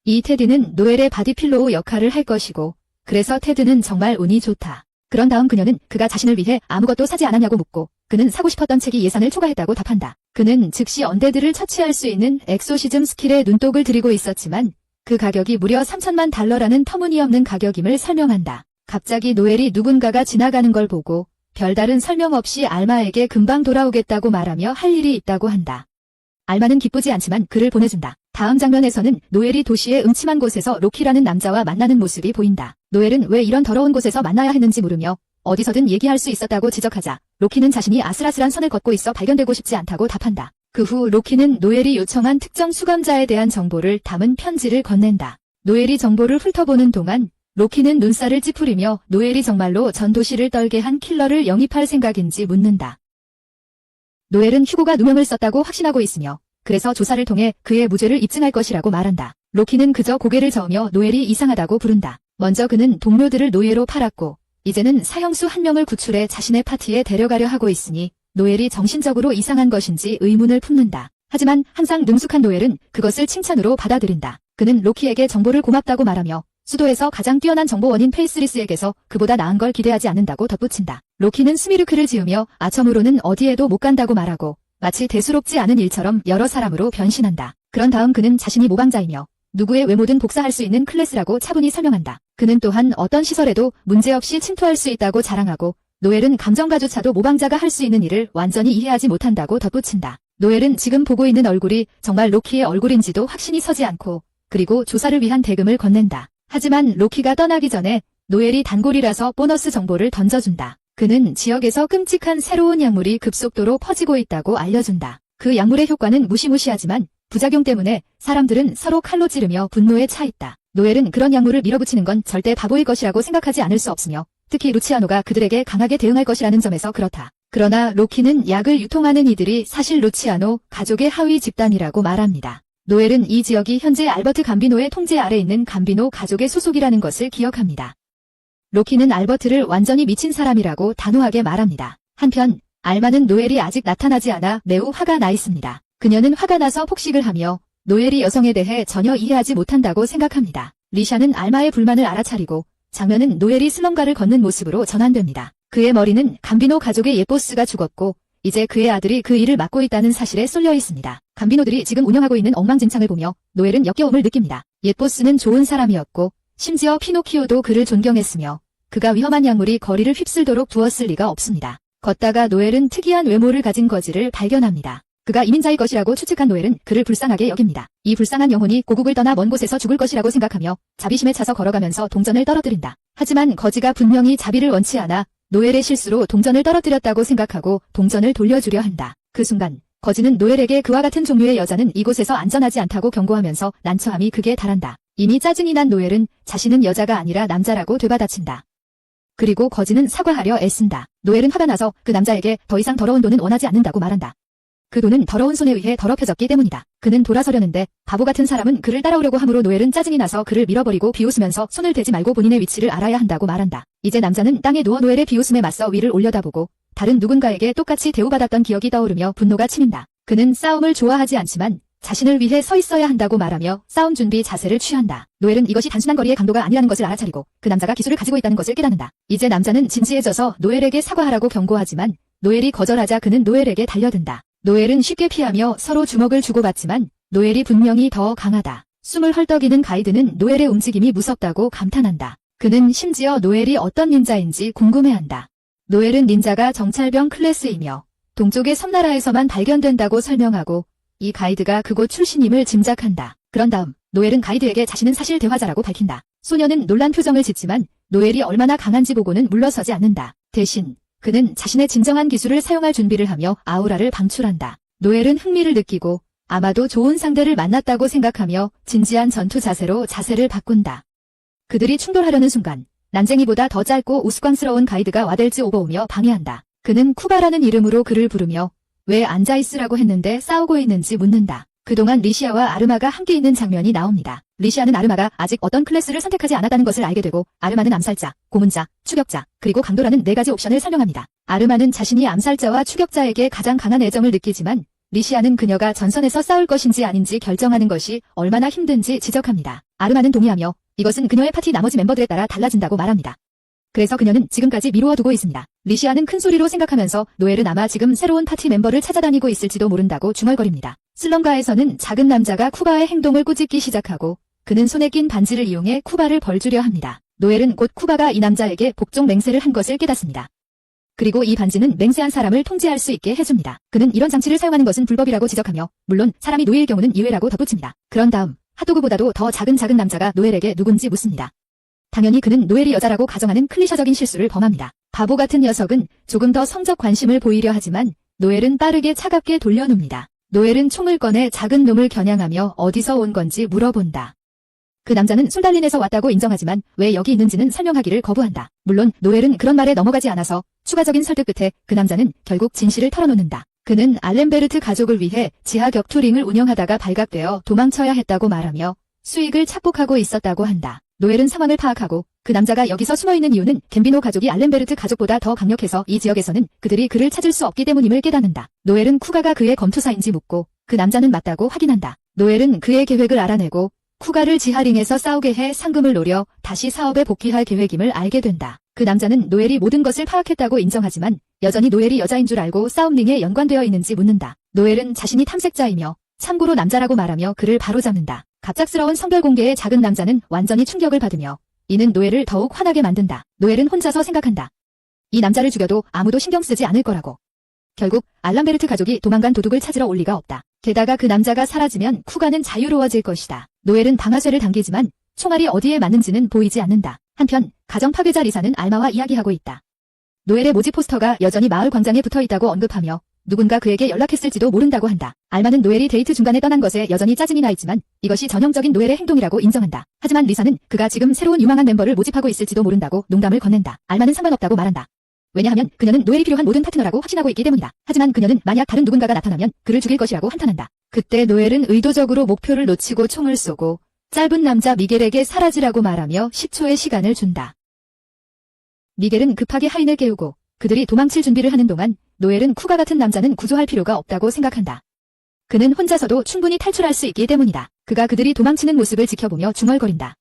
이 테디는 노엘의 바디필로우 역할을 할 것이고 그래서 테드는 정말 운이 좋다. 그런 다음 그녀는 그가 자신을 위해 아무것도 사지 않았냐고 묻고 그는 사고 싶었던 책이 예산을 초과했다고 답한다. 그는 즉시 언데드를 처치할 수 있는 엑소시즘 스킬에 눈독을 들이고 있었지만 그 가격이 무려 3천만 달러라는 터무니없는 가격임을 설명한다. 갑자기 노엘이 누군가가 지나가는 걸 보고 별다른 설명 없이 알마에게 금방 돌아오겠다고 말하며 할 일이 있다고 한다. 알마는 기쁘지 않지만 그를 보내준다. 다음 장면에서는 노엘이 도시의 음침한 곳에서 로키라는 남자와 만나는 모습이 보인다. 노엘은 왜 이런 더러운 곳에서 만나야 했는지 물으며 어디서든 얘기할 수 있었다고 지적하자 로키는 자신이 아슬아슬한 선을 걷고 있어 발견되고 싶지 않다고 답한다. 그 후 로키는 노엘이 요청한 특정 수감자에 대한 정보를 담은 편지를 건넨다. 노엘이 정보를 훑어보는 동안 로키는 눈살을 찌푸리며 노엘이 정말로 전 도시를 떨게 한 킬러를 영입할 생각인지 묻는다. 노엘은 휴고가 누명을 썼다고 확신하고 있으며 그래서 조사를 통해 그의 무죄를 입증할 것이라고 말한다. 로키는 그저 고개를 저으며 노엘이 이상하다고 부른다. 먼저 그는 동료들을 노예로 팔았고 이제는 사형수 한 명을 구출해 자신의 파티에 데려가려 하고 있으니 노엘이 정신적으로 이상한 것인지 의문을 품는다. 하지만 항상 능숙한 노엘은 그것을 칭찬으로 받아들인다. 그는 로키에게 정보를 고맙다고 말하며 수도에서 가장 뛰어난 정보원인 페이스리스에게서 그보다 나은 걸 기대하지 않는다고 덧붙인다. 로키는 스미르크를 지으며 아첨으로는 어디에도 못 간다고 말하고 마치 대수롭지 않은 일처럼 여러 사람으로 변신한다. 그런 다음 그는 자신이 모방자이며 누구의 외모든 복사할 수 있는 클래스라고 차분히 설명한다. 그는 또한 어떤 시설에도 문제없이 침투할 수 있다고 자랑하고 노엘은 감정가조차도 모방자가 할 수 있는 일을 완전히 이해하지 못한다고 덧붙인다. 노엘은 지금 보고 있는 얼굴이 정말 로키의 얼굴인지도 확신이 서지 않고 그리고 조사를 위한 대금을 건넨다. 하지만 로키가 떠나기 전에 노엘이 단골이라서 보너스 정보를 던져준다. 그는 지역에서 끔찍한 새로운 약물이 급속도로 퍼지고 있다고 알려준다. 그 약물의 효과는 무시무시하지만 부작용 때문에 사람들은 서로 칼로 찌르며 분노에 차 있다. 노엘은 그런 약물을 밀어붙이는 건 절대 바보일 것이라고 생각하지 않을 수 없으며 특히 루치아노가 그들에게 강하게 대응할 것이라는 점에서 그렇다. 그러나 로키는 약을 유통하는 이들이 사실 루치아노 가족의 하위 집단이라고 말합니다. 노엘은 이 지역이 현재 알버트 감비노의 통제 아래 있는 감비노 가족의 소속이라는 것을 기억합니다. 로키는 알버트를 완전히 미친 사람이라고 단호하게 말합니다. 한편 알마는 노엘이 아직 나타나지 않아 매우 화가 나 있습니다. 그녀는 화가 나서 폭식을 하며 노엘이 여성에 대해 전혀 이해하지 못한다고 생각합니다. 리샤는 알마의 불만을 알아차리고 장면은 노엘이 슬럼가를 걷는 모습으로 전환됩니다. 그의 머리는 감비노 가족의 옛보스가 죽었고 이제 그의 아들이 그 일을 맡고 있다는 사실에 쏠려 있습니다. 감비노들이 지금 운영하고 있는 엉망진창을 보며 노엘은 역겨움을 느낍니다. 옛보스는 좋은 사람이었고 심지어 피노키오도 그를 존경했으며 그가 위험한 약물이 거리를 휩쓸도록 두었을 리가 없습니다. 걷다가 노엘은 특이한 외모를 가진 거지를 발견합니다. 그가 이민자일 것이라고 추측한 노엘은 그를 불쌍하게 여깁니다. 이 불쌍한 영혼이 고국을 떠나 먼 곳에서 죽을 것이라고 생각하며 자비심에 차서 걸어가면서 동전을 떨어뜨린다. 하지만 거지가 분명히 자비를 원치 않아 노엘의 실수로 동전을 떨어뜨렸다고 생각하고 동전을 돌려주려 한다. 그 순간 거지는 노엘에게 그와 같은 종류의 여자는 이곳에서 안전하지 않다고 경고하면서 난처함이 극에 달한다. 이미 짜증이 난 노엘은 자신은 여자가 아니라 남자라고 되받아친다. 그리고 거지는 사과하려 애쓴다. 노엘은 화가 나서 그 남자에게 더 이상 더러운 돈은 원하지 않는다고 말한다. 그 돈은 더러운 손에 의해 더럽혀졌기 때문이다. 그는 돌아서려는데 바보 같은 사람은 그를 따라오려고 하므로 노엘은 짜증이 나서 그를 밀어버리고 비웃으면서 손을 대지 말고 본인의 위치를 알아야 한다고 말한다. 이제 남자는 땅에 누워 노엘의 비웃음에 맞서 위를 올려다보고 다른 누군가에게 똑같이 대우받았던 기억이 떠오르며 분노가 치민다. 그는 싸움을 좋아하지 않지만 자신을 위해 서 있어야 한다고 말하며 싸움 준비 자세를 취한다. 노엘은 이것이 단순한 거리의 강도가 아니라는 것을 알아차리고 그 남자가 기술을 가지고 있다는 것을 깨닫는다. 이제 남자는 진지해져서 노엘에게 사과하라고 경고하지만 노엘이 거절하자 그는 노엘에게 달려든다. 노엘은 쉽게 피하며 서로 주먹을 주고받지만 노엘이 분명히 더 강하다. 숨을 헐떡이는 가이드는 노엘의 움직임이 무섭다고 감탄한다. 그는 심지어 노엘이 어떤 닌자인지 궁금해한다. 노엘은 닌자가 정찰병 클래스이며 동쪽의 섬나라에서만 발견된다고 설명하고 이 가이드가 그곳 출신임을 짐작한다. 그런 다음 노엘은 가이드에게 자신은 사실 대화자라고 밝힌다. 소녀는 놀란 표정을 짓지만 노엘이 얼마나 강한지 보고는 물러서지 않는다. 대신 그는 자신의 진정한 기술을 사용할 준비를 하며 아우라를 방출한다. 노엘은 흥미를 느끼고 아마도 좋은 상대를 만났다고 생각하며 진지한 전투 자세로 자세를 바꾼다. 그들이 충돌하려는 순간 난쟁이보다 더 짧고 우스꽝스러운 가이드가 와델즈 오버오며 방해한다. 그는 쿠바라는 이름으로 그를 부르며 왜 앉아있으라고 했는데 싸우고 있는지 묻는다. 그동안 리시아와 아르마가 함께 있는 장면이 나옵니다. 리시아는 아르마가 아직 어떤 클래스를 선택하지 않았다는 것을 알게 되고 아르마는 암살자, 고문자, 추격자, 그리고 강도라는 4가지 옵션을 설명합니다. 아르마는 자신이 암살자와 추격자에게 가장 강한 애정을 느끼지만 리시아는 그녀가 전선에서 싸울 것인지 아닌지 결정하는 것이 얼마나 힘든지 지적합니다. 아르마는 동의하며 이것은 그녀의 파티 나머지 멤버들에 따라 달라진다고 말합니다. 그래서 그녀는 지금까지 미루어 두고 있습니다. 리시아는 큰 소리로 생각하면서 노엘은 아마 지금 새로운 파티 멤버를 찾아다니고 있을지도 모른다고 중얼거립니다. 슬럼가에서는 작은 남자가 쿠바의 행동을 꾸짖기 시작하고 그는 손에 낀 반지를 이용해 쿠바를 벌주려 합니다. 노엘은 곧 쿠바가 이 남자에게 복종 맹세를 한 것을 깨닫습니다. 그리고 이 반지는 맹세한 사람을 통제할 수 있게 해줍니다. 그는 이런 장치를 사용하는 것은 불법이라고 지적하며 물론 사람이 노예일 경우는 이외라고 덧붙입니다. 그런 다음 핫도그보다도 더 작은 남자가 노엘에게 누군지 묻습니다. 당연히 그는 노엘이 여자라고 가정하는 클리셔적인 실수를 범합니다. 바보 같은 녀석은 조금 더 성적 관심을 보이려 하지만 노엘은 빠르게 차갑게 돌려눕니다. 노엘은 총을 꺼내 작은 놈을 겨냥하며 어디서 온 건지 물어본다. 그 남자는 솔달린에서 왔다고 인정하지만 왜 여기 있는지는 설명하기를 거부한다. 물론 노엘은 그런 말에 넘어가지 않아서 추가적인 설득 끝에 그 남자는 결국 진실을 털어놓는다. 그는 알렌베르트 가족을 위해 지하 격투링을 운영하다가 발각되어 도망쳐야 했다고 말하며 수익을 착복하고 있었다고 한다. 노엘은 상황을 파악하고 그 남자가 여기서 숨어있는 이유는 갬비노 가족이 알렌베르트 가족보다 더 강력해서 이 지역에서는 그들이 그를 찾을 수 없기 때문임을 깨닫는다. 노엘은 쿠가가 그의 검투사인지 묻고 그 남자는 맞다고 확인한다. 노엘은 그의 계획을 알아내고 쿠가를 지하링에서 싸우게 해 상금을 노려 다시 사업에 복귀할 계획임을 알게 된다. 그 남자는 노엘이 모든 것을 파악했다고 인정하지만 여전히 노엘이 여자인 줄 알고 싸움링에 연관되어 있는지 묻는다. 노엘은 자신이 탐색자이며 참고로 남자라고 말하며 그를 바로잡는다. 갑작스러운 성별 공개에 작은 남자는 완전히 충격을 받으며 이는 노엘을 더욱 화나게 만든다. 노엘은 혼자서 생각한다. 이 남자를 죽여도 아무도 신경 쓰지 않을 거라고. 결국 알람베르트 가족이 도망간 도둑을 찾으러 올 리가 없다. 게다가 그 남자가 사라지면 쿠가는 자유로워질 것이다. 노엘은 방아쇠를 당기지만 총알이 어디에 맞는지는 보이지 않는다. 한편 가정 파괴자 리사는 알마와 이야기하고 있다. 노엘의 모집 포스터가 여전히 마을 광장에 붙어있다고 언급하며 누군가 그에게 연락했을지도 모른다고 한다. 알마는 노엘이 데이트 중간에 떠난 것에 여전히 짜증이 나 있지만 이것이 전형적인 노엘의 행동이라고 인정한다. 하지만 리사는 그가 지금 새로운 유망한 멤버를 모집하고 있을지도 모른다고 농담을 건넨다. 알마는 상관없다고 말한다. 왜냐하면 그녀는 노엘이 필요한 모든 파트너라고 확신하고 있기 때문이다. 하지만 그녀는 만약 다른 누군가가 나타나면 그를 죽일 것이라고 한탄한다. 그때 노엘은 의도적으로 목표를 놓치고 총을 쏘고 짧은 남자 미겔에게 사라지라고 말하며 10초의 시간을 준다. 미겔은 급하게 하인을 깨우고 그들이 도망칠 준비를 하는 동안 노엘은 쿠가 같은 남자는 구조할 필요가 없다고 생각한다. 그는 혼자서도 충분히 탈출할 수 있기 때문이다. 그가 그들이 도망치는 모습을 지켜보며 중얼거린다.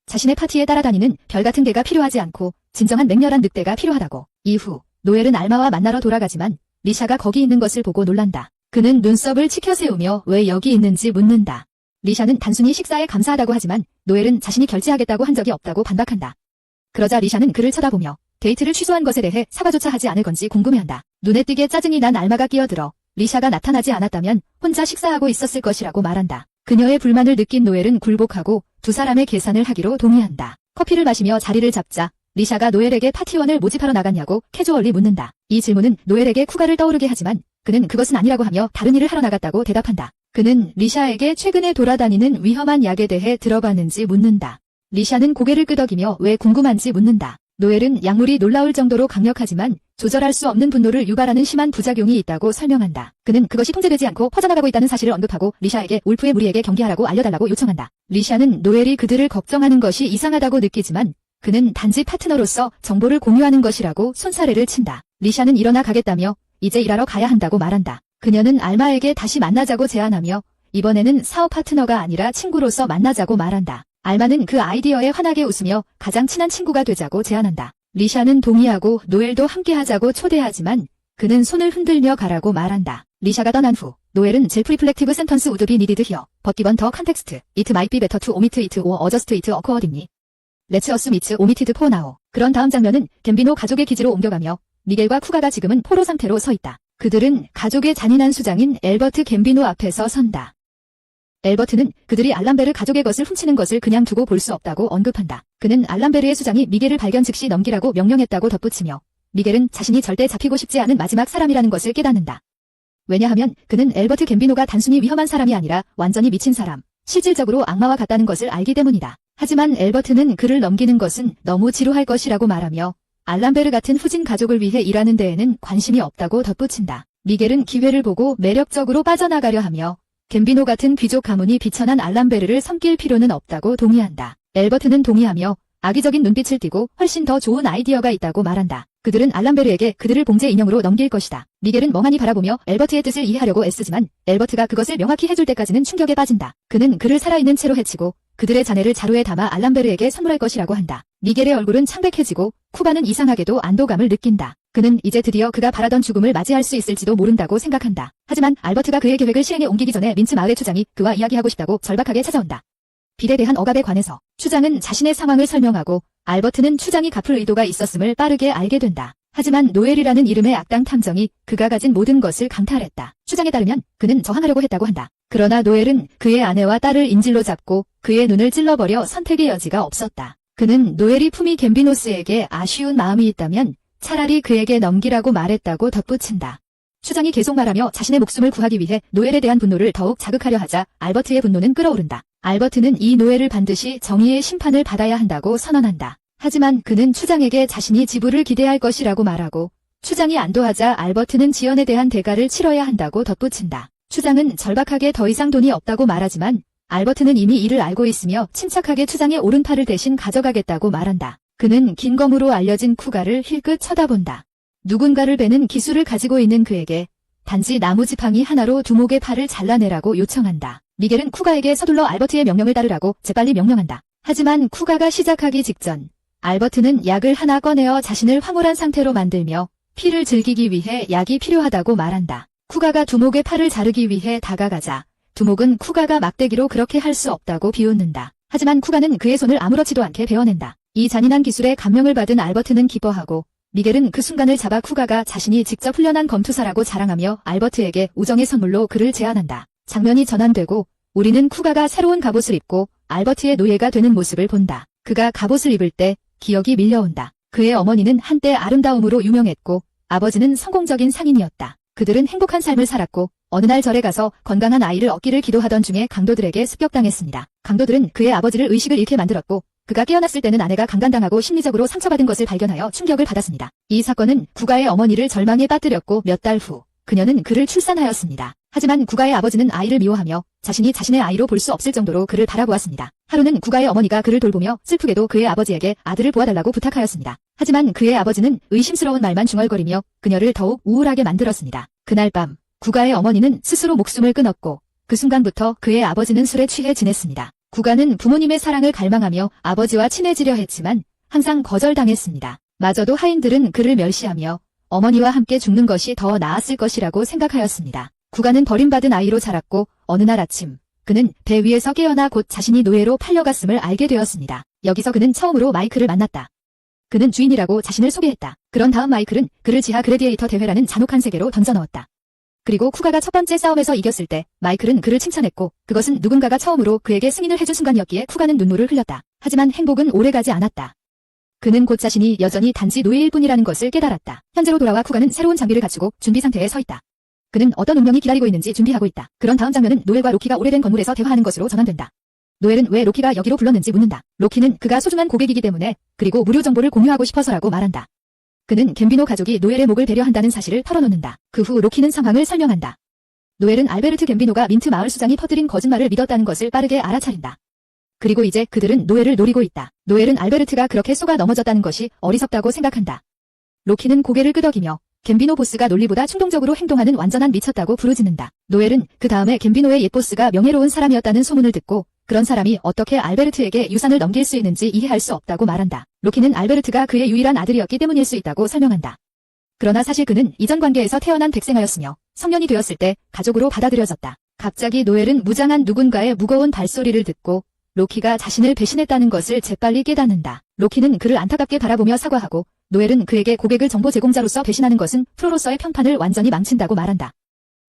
자신의 파티에 따라다니는 별 같은 개가 필요하지 않고 진정한 맹렬한 늑대가 필요하다고. 이후 노엘은 알마와 만나러 돌아가지만 리샤가 거기 있는 것을 보고 놀란다. 그는 눈썹을 치켜세우며 왜 여기 있는지 묻는다. 리샤는 단순히 식사에 감사하다고 하지만 노엘은 자신이 결제하겠다고 한 적이 없다고 반박한다. 그러자 리샤는 그를 쳐다보며 데이트를 취소한 것에 대해 사과조차 하지 않을 건지 궁금해한다. 눈에 띄게 짜증이 난 알마가 끼어들어 리샤가 나타나지 않았다면 혼자 식사하고 있었을 것이라고 말한다. 그녀의 불만을 느낀 노엘은 굴복하고 두 사람의 계산을 하기로 동의한다. 커피를 마시며 자리를 잡자 리샤가 노엘에게 파티원을 모집하러 나갔냐고 캐주얼리 묻는다. 이 질문은 노엘에게 쿠가를 떠오르게 하지만 그는 그것은 아니라고 하며 다른 일을 하러 나갔다고 대답한다. 그는 리샤에게 최근에 돌아다니는 위험한 약에 대해 들어봤는지 묻는다. 리샤는 고개를 끄덕이며 왜 궁금한지 묻는다. 노엘은 약물이 놀라울 정도로 강력하지만 조절할 수 없는 분노를 유발하는 심한 부작용이 있다고 설명한다. 그는 그것이 통제되지 않고 퍼져나가고 있다는 사실을 언급하고 리샤에게 울프의 무리에게 경계하라고 알려달라고 요청한다. 리샤는 노엘이 그들을 걱정하는 것이 이상하다고 느끼지만 그는 단지 파트너로서 정보를 공유하는 것이라고 손사래를 친다. 리샤는 일어나 가겠다며 이제 일하러 가야 한다고 말한다. 그녀는 알마에게 다시 만나자고 제안하며 이번에는 사업 파트너가 아니라 친구로서 만나자고 말한다. 알마는 그 아이디어에 환하게 웃으며 가장 친한 친구가 되자고 제안한다. 리샤는 동의하고 노엘도 함께하자고 초대하지만 그는 손을 흔들며 가라고 말한다. 리샤가 떠난 후 노엘은 self-reflective sentence would be needed here, but given the context, it might be better to omit it or adjust it accordingly. Let's assume it's omitted for now. 그런 다음 장면은 갬비노 가족의 기지로 옮겨가며 미겔과 쿠가가 지금은 포로 상태로 서 있다. 그들은 가족의 잔인한 수장인 엘버트 갬비노 앞에서 선다. 엘버트는 그들이 알람베르 가족의 것을 훔치는 것을 그냥 두고 볼 수 없다고 언급한다. 그는 알람베르의 수장이 미겔을 발견 즉시 넘기라고 명령했다고 덧붙이며 미겔은 자신이 절대 잡히고 싶지 않은 마지막 사람이라는 것을 깨닫는다. 왜냐하면 그는 엘버트 갬비노가 단순히 위험한 사람이 아니라 완전히 미친 사람, 실질적으로 악마와 같다는 것을 알기 때문이다. 하지만 엘버트는 그를 넘기는 것은 너무 지루할 것이라고 말하며 알람베르 같은 후진 가족을 위해 일하는 데에는 관심이 없다고 덧붙인다. 미겔은 기회를 보고 매력적으로 빠져나가려 하며 갬비노 같은 귀족 가문이 비천한 알람베르를 섬길 필요는 없다고 동의한다. 엘버트는 동의하며 악의적인 눈빛을 띠고 훨씬 더 좋은 아이디어가 있다고 말한다. 그들은 알람베르에게 그들을 봉제 인형으로 넘길 것이다. 미겔은 멍하니 바라보며 엘버트의 뜻을 이해하려고 애쓰지만 엘버트가 그것을 명확히 해줄 때까지는 충격에 빠진다. 그는 그를 살아있는 채로 해치고 그들의 잔해를 자루에 담아 알람베르에게 선물할 것이라고 한다. 미겔의 얼굴은 창백해지고 쿠가는 이상하게도 안도감을 느낀다. 그는 이제 드디어 그가 바라던 죽음을 맞이할 수 있을지도 모른다고 생각한다. 하지만 알버트가 그의 계획을 실행에 옮기기 전에 민츠 마을의 추장이 그와 이야기하고 싶다고 절박하게 찾아온다. 빌에 대한 억압에 관해서 추장은 자신의 상황을 설명하고 알버트는 추장이 갚을 의도가 있었음을 빠르게 알게 된다. 하지만 노엘이라는 이름의 악당 탐정이 그가 가진 모든 것을 강탈했다. 추장에 따르면 그는 저항하려고 했다고 한다. 그러나 노엘은 그의 아내와 딸을 인질로 잡고 그의 눈을 찔러버려 선택의 여지가 없었다. 그는 노엘이 품이 갬비노스에게 아쉬운 마음이 있다면 차라리 그에게 넘기라고 말했다고 덧붙인다. 추장이 계속 말하며 자신의 목숨을 구하기 위해 노엘에 대한 분노를 더욱 자극하려 하자 알버트의 분노는 끓어오른다. 알버트는 이 노엘을 반드시 정의의 심판을 받아야 한다고 선언한다. 하지만 그는 추장에게 자신이 지불을 기대할 것이라고 말하고 추장이 안도하자 알버트는 지연에 대한 대가를 치러야 한다고 덧붙인다. 추장은 절박하게 더 이상 돈이 없다고 말하지만 알버트는 이미 이를 알고 있으며 침착하게 추장의 오른팔을 대신 가져가겠다고 말한다. 그는 긴 검으로 알려진 쿠가를 힐끗 쳐다본다. 누군가를 베는 기술을 가지고 있는 그에게 단지 나무지팡이 하나로 두목의 팔을 잘라내라고 요청한다. 미겔은 쿠가에게 서둘러 알버트의 명령을 따르라고 재빨리 명령한다. 하지만 쿠가가 시작하기 직전 알버트는 약을 하나 꺼내어 자신을 황홀한 상태로 만들며 피를 즐기기 위해 약이 필요하다고 말한다. 쿠가가 두목의 팔을 자르기 위해 다가가자 두목은 쿠가가 막대기로 그렇게 할 수 없다고 비웃는다. 하지만 쿠가는 그의 손을 아무렇지도 않게 베어낸다. 이 잔인한 기술에 감명을 받은 알버트는 기뻐하고 미겔은 그 순간을 잡아 쿠가가 자신이 직접 훈련한 검투사라고 자랑하며 알버트에게 우정의 선물로 그를 제안한다. 장면이 전환되고 우리는 쿠가가 새로운 갑옷을 입고 알버트의 노예가 되는 모습을 본다. 그가 갑옷을 입을 때 기억이 밀려온다. 그의 어머니는 한때 아름다움으로 유명했고 아버지는 성공적인 상인이었다. 그들은 행복한 삶을 살았고 어느 날 절에 가서 건강한 아이를 얻기를 기도하던 중에 강도들에게 습격당했습니다. 강도들은 그의 아버지를 의식을 잃게 만들었고 그가 깨어났을 때는 아내가 강간당하고 심리적으로 상처받은 것을 발견하여 충격을 받았습니다. 이 사건은 구가의 어머니를 절망에 빠뜨렸고 몇 달 후 그녀는 그를 출산하였습니다. 하지만 구가의 아버지는 아이를 미워하며 자신이 자신의 아이로 볼 수 없을 정도로 그를 바라보았습니다. 하루는 구가의 어머니가 그를 돌보며 슬프게도 그의 아버지에게 아들을 보아달라고 부탁하였습니다. 하지만 그의 아버지는 의심스러운 말만 중얼거리며 그녀를 더욱 우울하게 만들었습니다. 그날 밤 구가의 어머니는 스스로 목숨을 끊었고 그 순간부터 그의 아버지는 술에 취해 지냈습니다. 구가는 부모님의 사랑을 갈망하며 아버지와 친해지려 했지만 항상 거절당했습니다. 마저도 하인들은 그를 멸시하며 어머니와 함께 죽는 것이 더 나았을 것이라고 생각하였습니다. 구가는 버림받은 아이로 자랐고 어느 날 아침 그는 배 위에서 깨어나 곧 자신이 노예로 팔려갔음을 알게 되었습니다. 여기서 그는 처음으로 마이클을 만났다. 그는 주인이라고 자신을 소개했다. 그런 다음 마이클은 그를 지하 그래디에이터 대회라는 잔혹한 세계로 던져넣었다. 그리고 쿠가가 첫 번째 싸움에서 이겼을 때 마이클은 그를 칭찬했고 그것은 누군가가 처음으로 그에게 승인을 해준 순간이었기에 쿠가는 눈물을 흘렸다. 하지만 행복은 오래가지 않았다. 그는 곧 자신이 여전히 단지 노예일 뿐이라는 것을 깨달았다. 현재로 돌아와 쿠가는 새로운 장비를 갖추고 준비 상태에 서 있다. 그는 어떤 운명이 기다리고 있는지 준비하고 있다. 그런 다음 장면은 노엘과 로키가 오래된 건물에서 대화하는 것으로 전환된다. 노엘은 왜 로키가 여기로 불렀는지 묻는다. 로키는 그가 소중한 고객이기 때문에, 그리고 무료 정보를 공유하고 싶어서라고 말한다. 그는 갬비노 가족이 노엘의 목을 배려한다는 사실을 털어놓는다. 그 후 로키는 상황을 설명한다. 노엘은 알베르트 갬비노가 민트 마을 수장이 퍼뜨린 거짓말을 믿었다는 것을 빠르게 알아차린다. 그리고 이제 그들은 노엘을 노리고 있다. 노엘은 알베르트가 그렇게 속아 넘어졌다는 것이 어리석다고 생각한다. 로키는 고개를 끄덕이며 갬비노 보스가 논리보다 충동적으로 행동하는 완전한 미쳤다고 부르짖는다. 노엘은 그 다음에 갬비노의 옛보스가 명예로운 사람이었다는 소문을 듣고 그런 사람이 어떻게 알베르트에게 유산을 넘길 수 있는지 이해할 수 없다고 말한다. 로키는 알베르트가 그의 유일한 아들이었기 때문일 수 있다고 설명한다. 그러나 사실 그는 이전 관계에서 태어난 백생아였으며 성년이 되었을 때 가족으로 받아들여졌다. 갑자기 노엘은 무장한 누군가의 무거운 발소리를 듣고 로키가 자신을 배신했다는 것을 재빨리 깨닫는다. 로키는 그를 안타깝게 바라보며 사과하고 노엘은 그에게 고객을 정보 제공자로서 배신하는 것은 프로로서의 평판을 완전히 망친다고 말한다.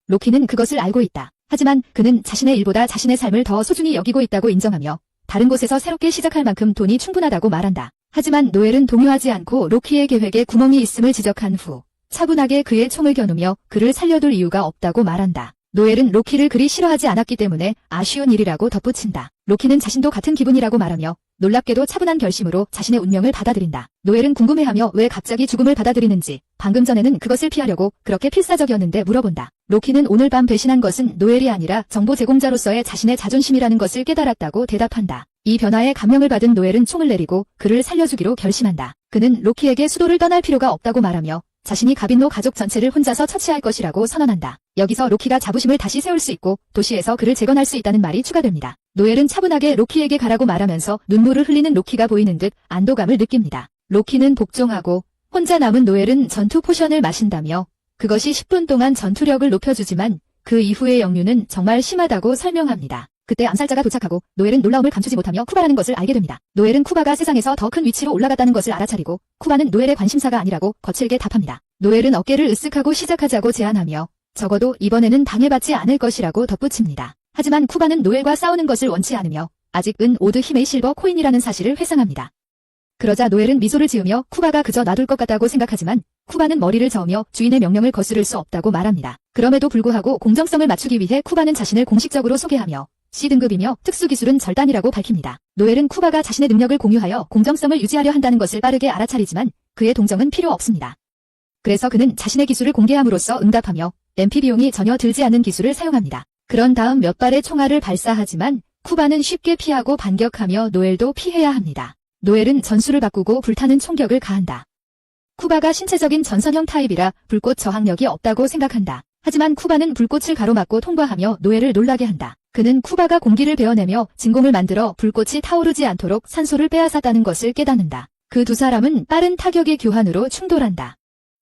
로키는 그것을 알고 있다. 하지만 그는 자신의 일보다 자신의 삶을 더 소중히 여기고 있다고 인정하며 다른 곳에서 새롭게 시작할 만큼 돈이 충분하다고 말한다. 하지만 노엘은 동요하지 않고 로키의 계획에 구멍이 있음을 지적한 후 차분하게 그의 총을 겨누며 그를 살려둘 이유가 없다고 말한다. 노엘은 로키를 그리 싫어하지 않았기 때문에 아쉬운 일이라고 덧붙인다. 로키는 자신도 같은 기분이라고 말하며 놀랍게도 차분한 결심으로 자신의 운명을 받아들인다. 노엘은 궁금해하며 왜 갑자기 죽음을 받아들이는지, 방금 전에는 그것을 피하려고 그렇게 필사적이었는데 물어본다. 로키는 오늘 밤 배신한 것은 노엘이 아니라 정보 제공자로서의 자신의 자존심이라는 것을 깨달았다고 대답한다. 이 변화에 감명을 받은 노엘은 총을 내리고 그를 살려주기로 결심한다. 그는 로키에게 수도를 떠날 필요가 없다고 말하며 자신이 가빈노 가족 전체를 혼자서 처치할 것이라고 선언한다. 여기서 로키가 자부심을 다시 세울 수 있고 도시에서 그를 재건할 수 있다는 말이 추가됩니다. 노엘은 차분하게 로키에게 가라고 말하면서 눈물을 흘리는 로키가 보이는 듯 안도감을 느낍니다. 로키는 복종하고 혼자 남은 노엘은 전투 포션을 마신다며 그것이 10분 동안 전투력을 높여주지만 그 이후의 역류는 정말 심하다고 설명합니다. 그때 암살자가 도착하고 노엘은 놀라움을 감추지 못하며 쿠바라는 것을 알게 됩니다. 노엘은 쿠바가 세상에서 더 큰 위치로 올라갔다는 것을 알아차리고 쿠바는 노엘의 관심사가 아니라고 거칠게 답합니다. 노엘은 어깨를 으쓱하고 시작하자고 제안하며 적어도 이번에는 방해받지 않을 것이라고 덧붙입니다. 하지만 쿠바는 노엘과 싸우는 것을 원치 않으며 아직 은 오드 힘의 실버 코인이라는 사실을 회상합니다. 그러자 노엘은 미소를 지으며 쿠바가 그저 놔둘 것 같다고 생각하지만 쿠바는 머리를 저으며 주인의 명령을 거스를 수 없다고 말합니다. 그럼에도 불구하고 공정성을 맞추기 위해 쿠바는 자신을 공식적으로 소개하며 C등급이며 특수기술은 절단이라고 밝힙니다. 노엘은 쿠바가 자신의 능력을 공유하여 공정성을 유지하려 한다는 것을 빠르게 알아차리지만 그의 동정은 필요 없습니다. 그래서 그는 자신의 기술을 공개함으로써 응답하며 MP 비용이 전혀 들지 않는 기술을 사용합니다. 그런 다음 몇 발의 총알을 발사하지만 쿠바는 쉽게 피하고 반격하며 노엘도 피해야 합니다. 노엘은 전술을 바꾸고 불타는 총격을 가한다. 쿠바가 신체적인 전선형 타입이라 불꽃 저항력이 없다고 생각한다. 하지만 쿠바는 불꽃을 가로막고 통과하며 노엘을 놀라게 한다. 그는 쿠바가 공기를 베어내며 진공을 만들어 불꽃이 타오르지 않도록 산소를 빼앗았다는 것을 깨닫는다. 그 두 사람은 빠른 타격의 교환으로 충돌한다.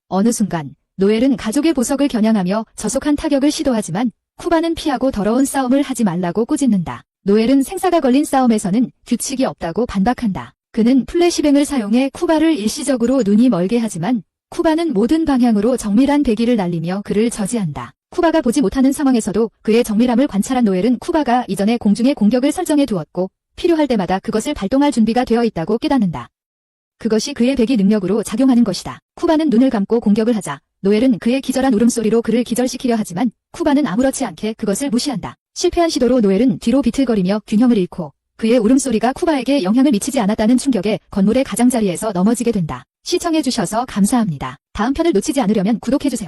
어느 순간 노엘은 가족의 보석을 겨냥하며 저속한 타격을 시도하지만 쿠바는 피하고 더러운 싸움을 하지 말라고 꾸짖는다. 노엘은 생사가 걸린 싸움에서는 규칙이 없다고 반박한다. 그는 플래시뱅을 사용해 쿠바를 일시적으로 눈이 멀게 하지만 쿠바는 모든 방향으로 정밀한 배기를 날리며 그를 저지한다. 쿠바가 보지 못하는 상황에서도 그의 정밀함을 관찰한 노엘은 쿠바가 이전에 공중에 공격을 설정해 두었고 필요할 때마다 그것을 발동할 준비가 되어 있다고 깨닫는다. 그것이 그의 배기 능력으로 작용하는 것이다. 쿠바는 눈을 감고 공격을 하자 노엘은 그의 기절한 울음소리로 그를 기절시키려 하지만 쿠바는 아무렇지 않게 그것을 무시한다. 실패한 시도로 노엘은 뒤로 비틀거리며 균형을 잃고 그의 울음소리가 쿠바에게 영향을 미치지 않았다는 충격에 건물의 가장자리에서 넘어지게 된다. 시청해주셔서 감사합니다. 다음 편을 놓치지 않으려면 구독해주세요.